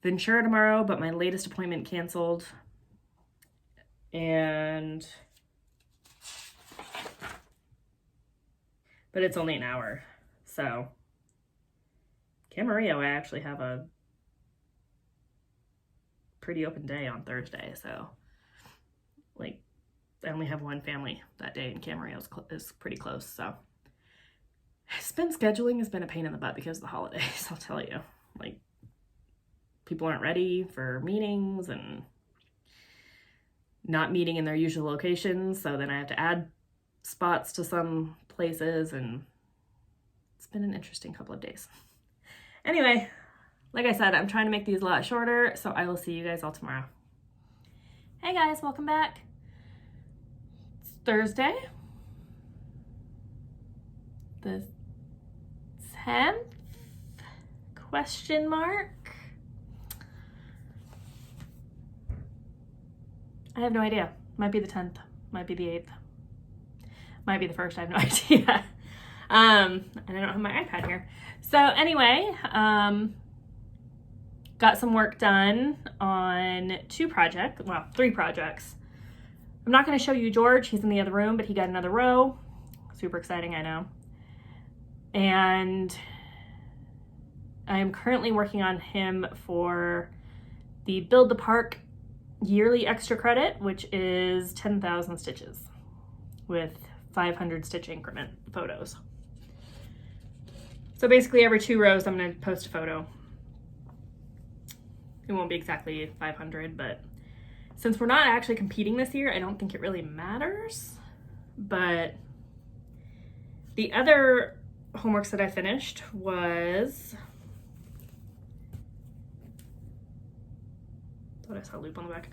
Ventura tomorrow, but my latest appointment canceled. But it's only an hour. So Camarillo, I actually have a pretty open day on Thursday. So like I only have one family that day, and Camarillo is pretty close. So scheduling has been a pain in the butt because of the holidays, I'll tell you. Like, people aren't ready for meetings and not meeting in their usual locations, so then I have to add spots to some places, and it's been an interesting couple of days. Anyway, like I said, I'm trying to make these a lot shorter, so I will see you guys all tomorrow. Hey guys, welcome back. It's Thursday, the 10th, question mark. I have no idea. Might be the 10th, might be the 8th, might be the 1st, I have no idea. And I don't have my iPad here. So anyway, got some work done on 3 projects. I'm not going to show you George, he's in the other room, but he got another row. Super exciting, I know. And I am currently working on him for the Build the Park yearly extra credit, which is 10,000 stitches with 500 stitch increment photos. So basically every 2 rows I'm going to post a photo. It won't be exactly 500, but since we're not actually competing this year, I don't think it really matters. But the other homeworks that I finished was, thought I saw a loop on the back,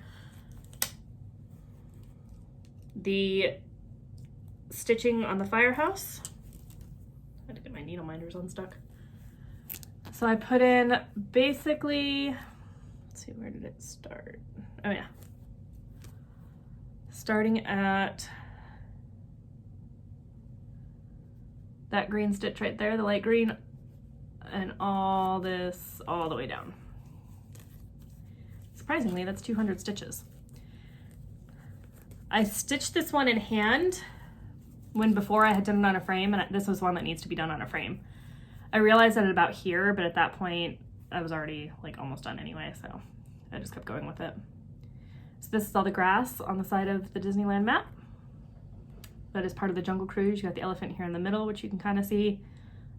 the stitching on the firehouse. I had to get my needle minders unstuck. So I put in basically, let's see, where did it start? Oh yeah, starting at that green stitch right there, the light green, and all this all the way down. Surprisingly, that's 200 stitches. I stitched this one in hand when before I had done it on a frame, and this was one that needs to be done on a frame. I realized that at about here, but at that point I was already like almost done anyway, so I just kept going with it. So this is all the grass on the side of the Disneyland map. That is part of the Jungle Cruise. You got the elephant here in the middle, which you can kind of see.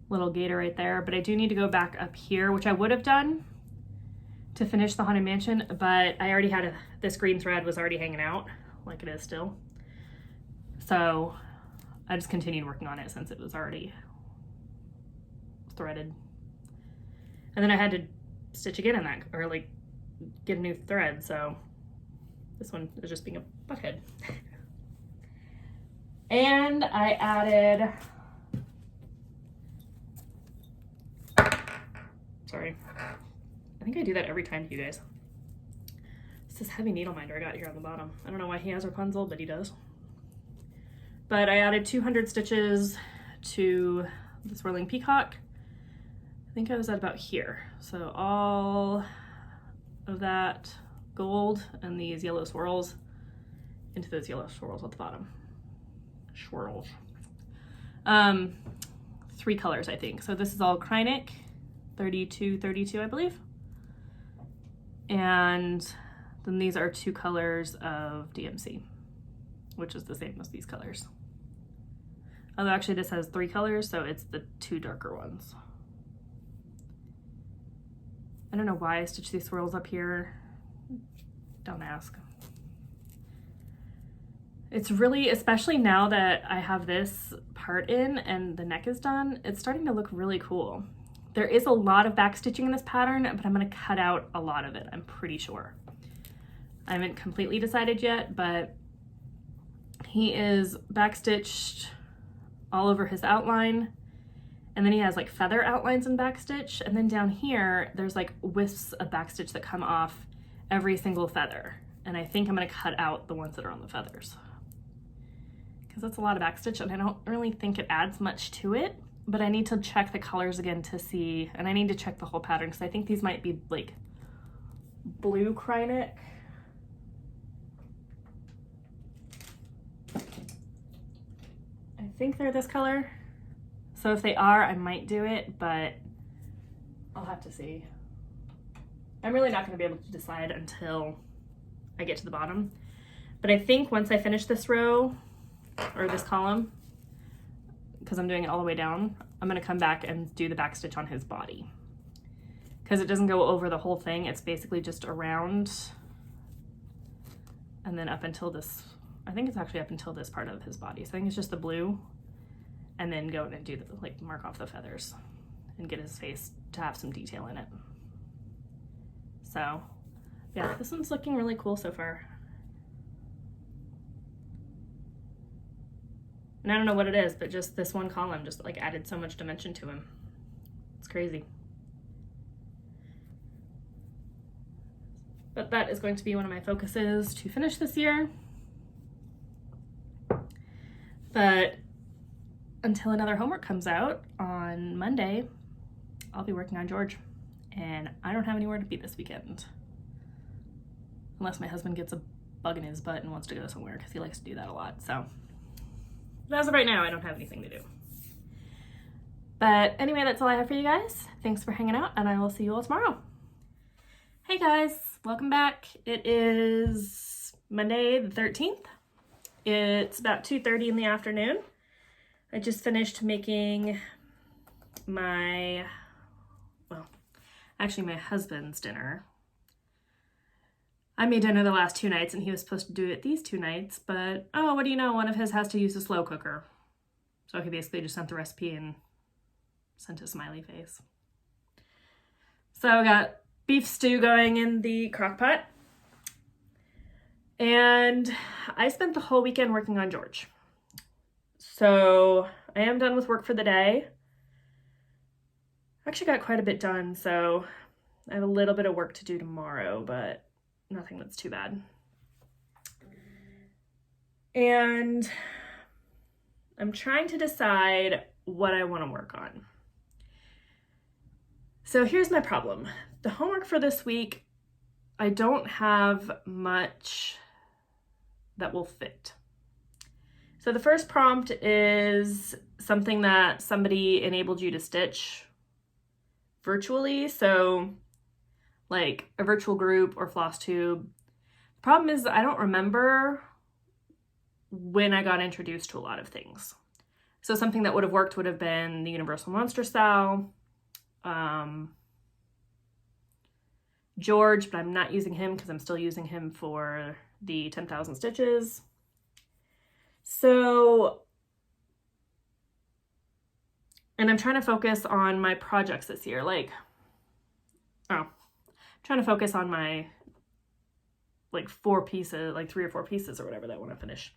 Little gator right there, but I do need to go back up here, which I would have done to finish the Haunted Mansion, but I already had this green thread was already hanging out, like it is still. So I just continued working on it since it was already threaded. And then I had to stitch again in that, or like get a new thread, so this one is just being a butthead. And I added, sorry, I think I do that every time to you guys. It's this heavy needle minder I got here on the bottom. I don't know why he has Rapunzel, but he does. But I added 200 stitches to the Swirling Peacock. I think I was at about here. So all of that gold and these yellow swirls into those yellow swirls at the bottom. Swirls. 3 colors, I think. So this is all Krynic, 32, I believe. And then these are 2 colors of DMC, which is the same as these colors. Although actually this has 3 colors, so it's the 2 darker ones. I don't know why I stitched these swirls up here. Don't ask. It's really, especially now that I have this part in and the neck is done, it's starting to look really cool. There is a lot of back stitching in this pattern, but I'm going to cut out a lot of it, I'm pretty sure. I haven't completely decided yet, but he is backstitched all over his outline, And then he has like feather outlines in backstitch. And then down here, there's like wisps of backstitch that come off every single feather. And I think I'm gonna cut out the ones that are on the feathers, because that's a lot of backstitch and I don't really think it adds much to it, but I need to check the colors again to see, and I need to check the whole pattern because I think these might be like blue Krynic. I think they're this color. So if they are, I might do it, but I'll have to see. I'm really not going to be able to decide until I get to the bottom. But I think once I finish this row, or this column, because I'm doing it all the way down, I'm going to come back and do the back stitch on his body. Because it doesn't go over the whole thing, it's basically just around and then up until this, I think it's actually up until this part of his body. So I think it's just the blue, and then go in and do the, like, mark off the feathers and get his face to have some detail in it. So yeah, this one's looking really cool so far. And I don't know what it is, but just this one column just like added so much dimension to him. It's crazy. But that is going to be one of my focuses to finish this year. But until another homework comes out on Monday, I'll be working on George. And I don't have anywhere to be this weekend. Unless my husband gets a bug in his butt and wants to go somewhere, because he likes to do that a lot. So, but as of right now, I don't have anything to do. But anyway, that's all I have for you guys. Thanks for hanging out, and I will see you all tomorrow. Hey guys, welcome back. It is Monday the 13th. It's about 2:30 in the afternoon. I just finished making my, well, actually my husband's dinner. I made dinner the last 2 nights and he was supposed to do it these 2 nights, but oh, what do you know, one of his has to use a slow cooker. So he basically just sent the recipe and sent a smiley face. So I got beef stew going in the crock pot. And I spent the whole weekend working on George. So I am done with work for the day. I actually got quite a bit done, so I have a little bit of work to do tomorrow, but nothing that's too bad. And I'm trying to decide what I want to work on. So here's my problem. The homework for this week, I don't have much that will fit. So the first prompt is something that somebody enabled you to stitch virtually. So like a virtual group or Flosstube. The problem is I don't remember when I got introduced to a lot of things. So something that would have worked would have been the Universal Monster Style, George, but I'm not using him because I'm still using him for the 10,000 stitches. So, and I'm trying to focus on my projects this year, like, I'm trying to focus on my, like, 4 pieces, like 3 or 4 pieces or whatever that I want to finish.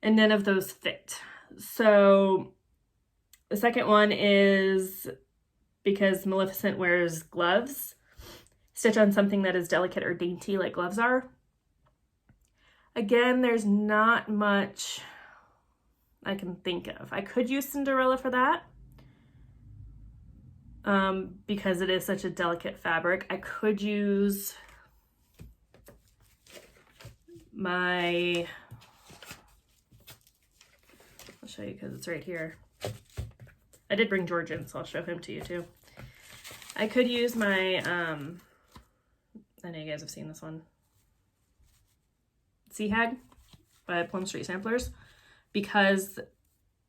And none of those fit. So the second one is because Maleficent wears gloves, stitch on something that is delicate or dainty like gloves are. Again, there's not much I can think of. I could use Cinderella for that because it is such a delicate fabric. I could use my, I'll show you because it's right here. I did bring George in, so I'll show him to you too. I could use my, I know you guys have seen this one, Sea Hag by Plum Street Samplers, because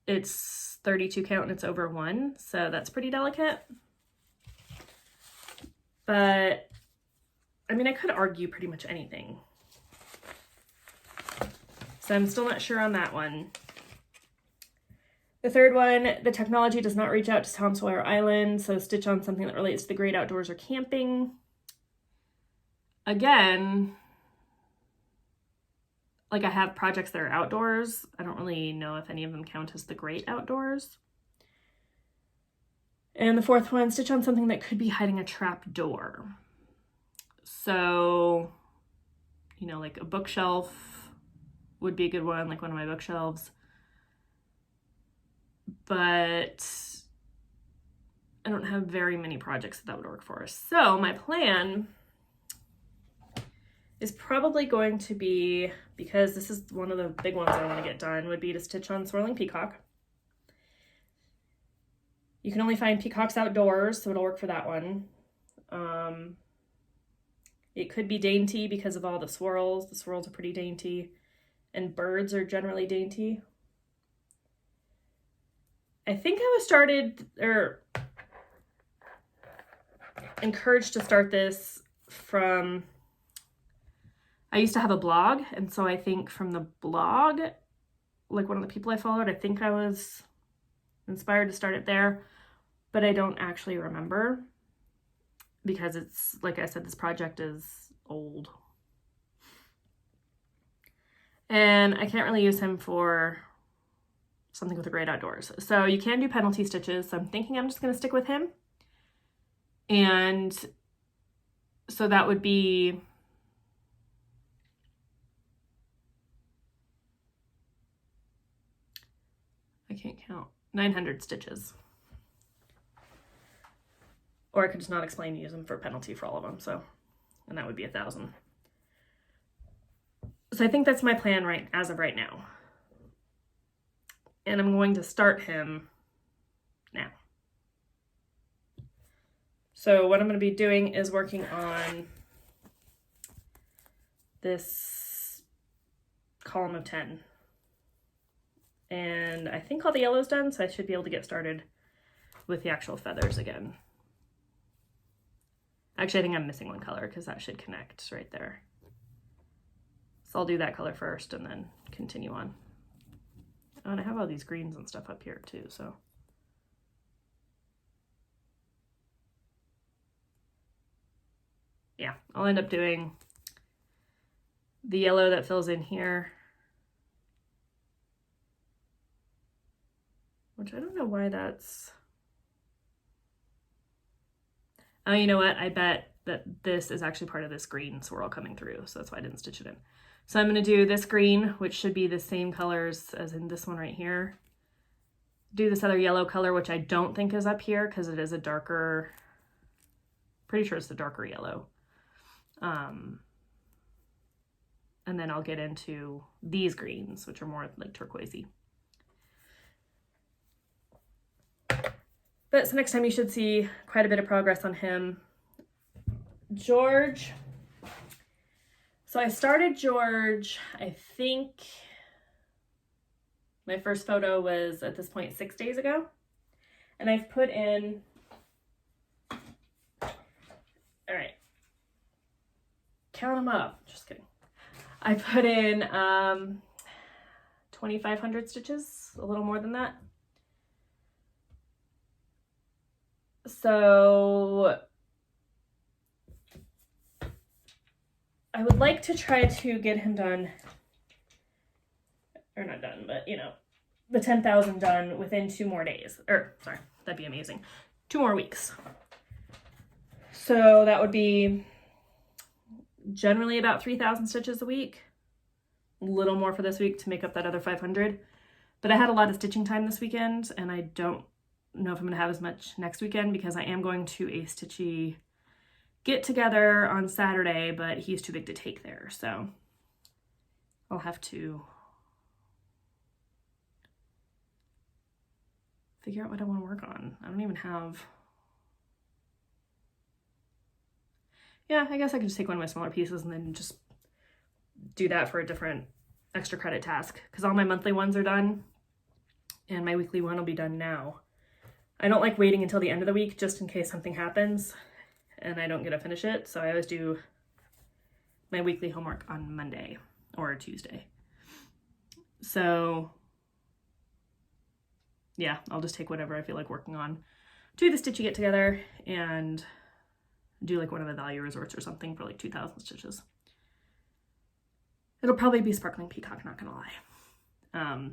it's 32 count and it's over 1, so that's pretty delicate. But I mean, I could argue pretty much anything. So I'm still not sure on that one. The third one, the technology does not reach out to Tom Sawyer Island, so stitch on something that relates to the great outdoors or camping. Again, like I have projects that are outdoors. I don't really know if any of them count as the great outdoors. And the fourth one, stitch on something that could be hiding a trap door. So, you know, like a bookshelf would be a good one, like one of my bookshelves. But I don't have very many projects that would work for us. So my plan is probably going to be, because this is one of the big ones I want to get done, would be to stitch on Swirling Peacock. You can only find peacocks outdoors, so it'll work for that one. It could be dainty because of all the swirls. The swirls are pretty dainty, and birds are generally dainty. I think I was encouraged to start this from, I used to have a blog, and so I think from the blog, like one of the people I followed, I think I was inspired to start it there, but I don't actually remember because it's, like I said, this project is old. And I can't really use him for something with the great outdoors. So you can do penalty stitches. So I'm thinking I'm just going to stick with him. And so that would be, I can't count, 900 stitches. Or I could just not explain and use them for penalty for all of them. So, and that would be 1,000. So I think that's my plan as of right now. And I'm going to start him now. So what I'm going to be doing is working on this column of 10. And I think all the yellow's done, so I should be able to get started with the actual feathers again. Actually, I think I'm missing one color because that should connect right there. So I'll do that color first and then continue on. Oh, and I have all these greens and stuff up here too, so. Yeah, I'll end up doing the yellow that fills in here. Which I don't know why that's... Oh, you know what? I bet that this is actually part of this green swirl coming through, so that's why I didn't stitch it in. So I'm going to do this green, which should be the same colors as in this one right here. Do this other yellow color, which I don't think is up here because it is a darker, pretty sure it's the darker yellow. And then I'll get into these greens, which are more like turquoisey. But so next time you should see quite a bit of progress on him. George. So I started George, I think my first photo was at this point 6 days ago. And I've put in, all right, count them up, just kidding. I put in 2,500 stitches, a little more than that. So I would like to try to get him done, or not done, but you know, the 10,000 done within 2 more days, or sorry, that'd be amazing. 2 more weeks. So that would be generally about 3,000 stitches a week, a little more for this week to make up that other 500. But I had a lot of stitching time this weekend, and I don't know if I'm gonna have as much next weekend because I am going to a stitchy get together on Saturday, but he's too big to take there, so I'll have to figure out what I want to work on. I don't even have, yeah, I guess I could just take one of my smaller pieces and then just do that for a different extra credit task because all my monthly ones are done and my weekly one will be done now. I don't like waiting until the end of the week just in case something happens and I don't get to finish it. So I always do my weekly homework on Monday or Tuesday. So yeah, I'll just take whatever I feel like working on, do the stitchy get together and do like one of the value resorts or something for like 2,000 stitches. It'll probably be Sparkling Peacock, not gonna lie.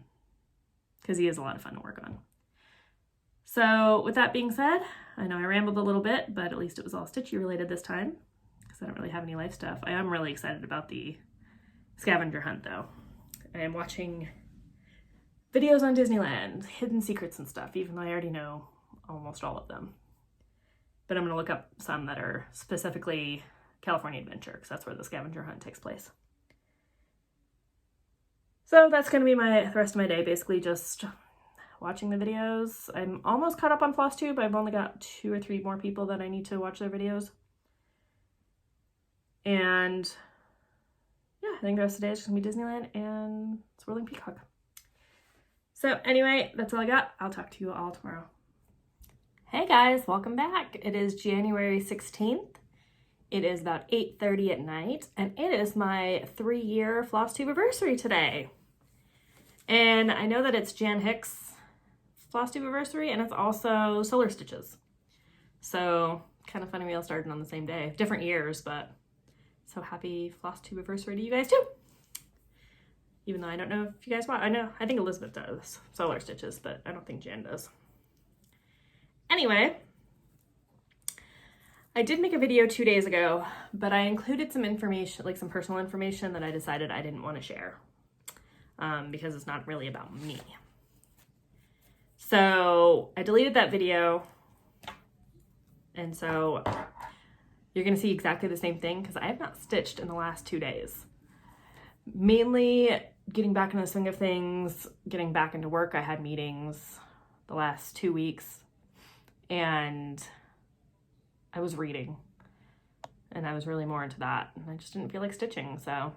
Because he is a lot of fun to work on. So with that being said, I know I rambled a little bit, but at least it was all stitchy related this time because I don't really have any life stuff. I am really excited about the scavenger hunt though. I am watching videos on Disneyland, hidden secrets and stuff, even though I already know almost all of them. But I'm gonna look up some that are specifically California Adventure because that's where the scavenger hunt takes place. So that's gonna be the rest of my day, basically just watching the videos. I'm almost caught up on FlosStube. I've only got 2 or 3 more people that I need to watch their videos. And yeah, I think the rest of the day is just gonna be Disneyland and Swirling Peacock. So anyway, that's all I got. I'll talk to you all tomorrow. Hey guys, welcome back. It is January 16th. It is about 8:30 at night, and it is my 3-year FLOSSTUBAVERSARY today. And I know that it's Jan Hicks' FLOSSTUBAVERSARY, and it's also Solar Stitches. So kind of funny we all started on the same day. Different years, but so happy FLOSSTUBAVERSARY to you guys too. Even though I don't know if you guys watch. I think Elizabeth does Solar Stitches, but I don't think Jan does. Anyway, I did make a video 2 days ago, but I included some information, like some personal information that I decided I didn't want to share because it's not really about me. So I deleted that video, and so you're going to see exactly the same thing because I have not stitched in the last 2 days. Mainly getting back into the swing of things, getting back into work. I had meetings the last 2 weeks, and I was reading, and I was really more into that, and I just didn't feel like stitching, so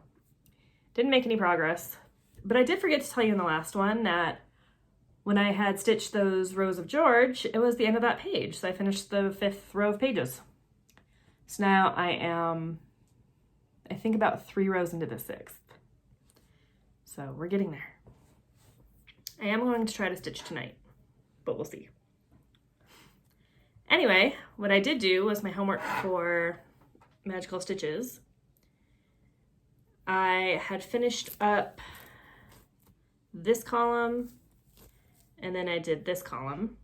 didn't make any progress. But I did forget to tell you in the last one that when I had stitched those rows of George, it was the end of that page, so I finished the 5th row of pages. So now I am, I think, about 3 rows into the 6th. So we're getting there. I am going to try to stitch tonight, but we'll see. Anyway, what I did do was my homework for Magical Stitches. I had finished up this column, and then I did this column.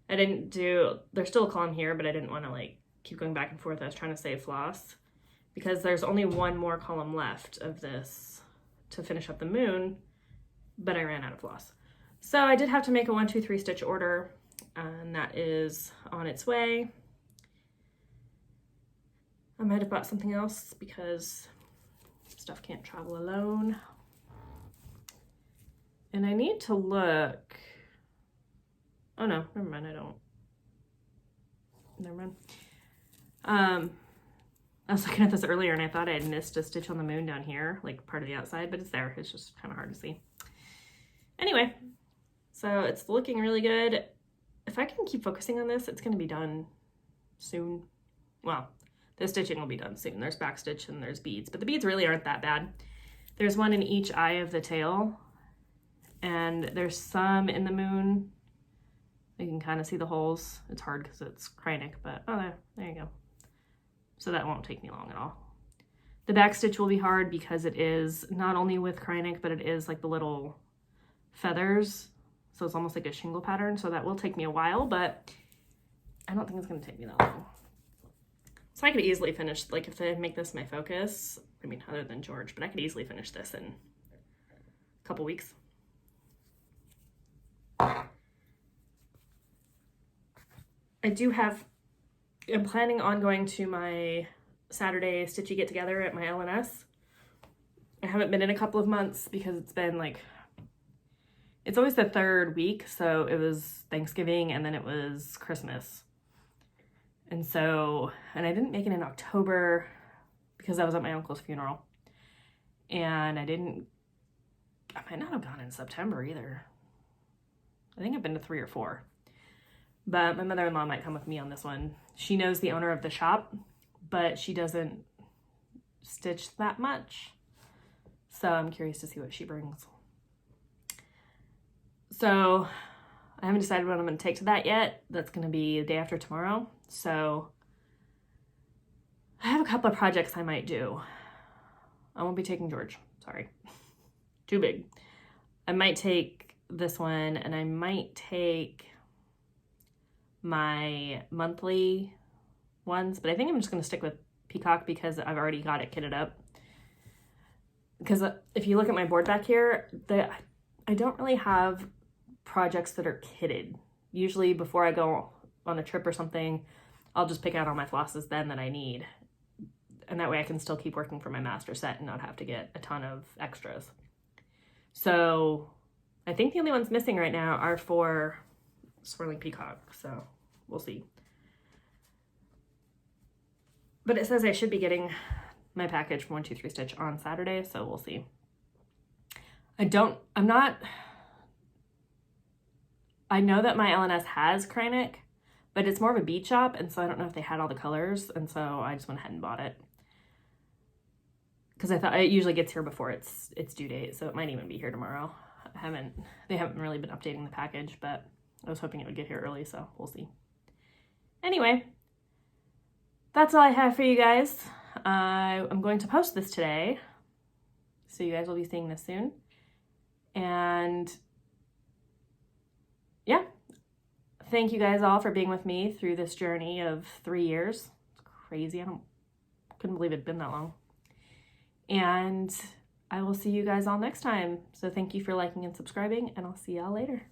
I didn't do, there's still a column here, but I didn't want to like keep going back and forth. I was trying to save floss because there's only 1 more column left of this to finish up the moon, but I ran out of floss. So I did have to make a 1, 2, 3 stitch order, and that is on its way. I might have bought something else because stuff can't travel alone. And I need to look. Oh no, never mind, I don't. Never mind. I was looking at this earlier and I thought I had missed a stitch on the moon down here, like part of the outside, but it's there. It's just kind of hard to see. Anyway, so it's looking really good. If I can keep focusing on this, it's going to be done soon. Well, the stitching will be done soon. There's back stitch and there's beads, but the beads really aren't that bad. There's one in each eye of the tail, and there's some in the moon. You can kind of see the holes. It's hard because it's Krynic, but oh, there you go. So that won't take me long at all. The back stitch will be hard because it is not only with Krynic, but it is like the little feathers. So it's almost like a shingle pattern. So that will take me a while, but I don't think it's going to take me that long. So I could easily finish, like if I make this my focus, I mean, other than George, but I could easily finish this in a couple weeks. I'm planning on going to my Saturday stitchy get together at my LNS. I haven't been in a couple of months because it's been like, it's always the 3rd week. So it was Thanksgiving and then it was Christmas. And I didn't make it in October because I was at my uncle's funeral. And I might not have gone in September either. I think I've been to 3 or 4. But my mother-in-law might come with me on this one. She knows the owner of the shop, but she doesn't stitch that much. So I'm curious to see what she brings. So I haven't decided what I'm going to take to that yet. That's going to be the day after tomorrow. So I have a couple of projects I might do. I won't be taking George. Sorry. Too big. I might take this one, and I might take my monthly ones, but I think I'm just going to stick with Peacock because I've already got it kitted up. Because if you look at my board back here, I don't really have projects that are kitted. Usually before I go on a trip or something, I'll just pick out all my flosses then that I need. And that way I can still keep working for my master set and not have to get a ton of extras. So I think the only ones missing right now are for Swirling Peacock. So we'll see. But it says I should be getting my package from 123 Stitch on Saturday, so we'll see. I know that my LNS has Kreinik, but it's more of a bead shop, and so I don't know if they had all the colors, and so I just went ahead and bought it. Because I thought it usually gets here before its due date, so it might even be here tomorrow. They haven't really been updating the package, but I was hoping it would get here early, so we'll see. Anyway, that's all I have for you guys. I'm going to post this today, so you guys will be seeing this soon. And yeah, thank you guys all for being with me through this journey of 3 years. It's crazy. Couldn't believe it'd been that long. And I will see you guys all next time. So thank you for liking and subscribing, and I'll see y'all later.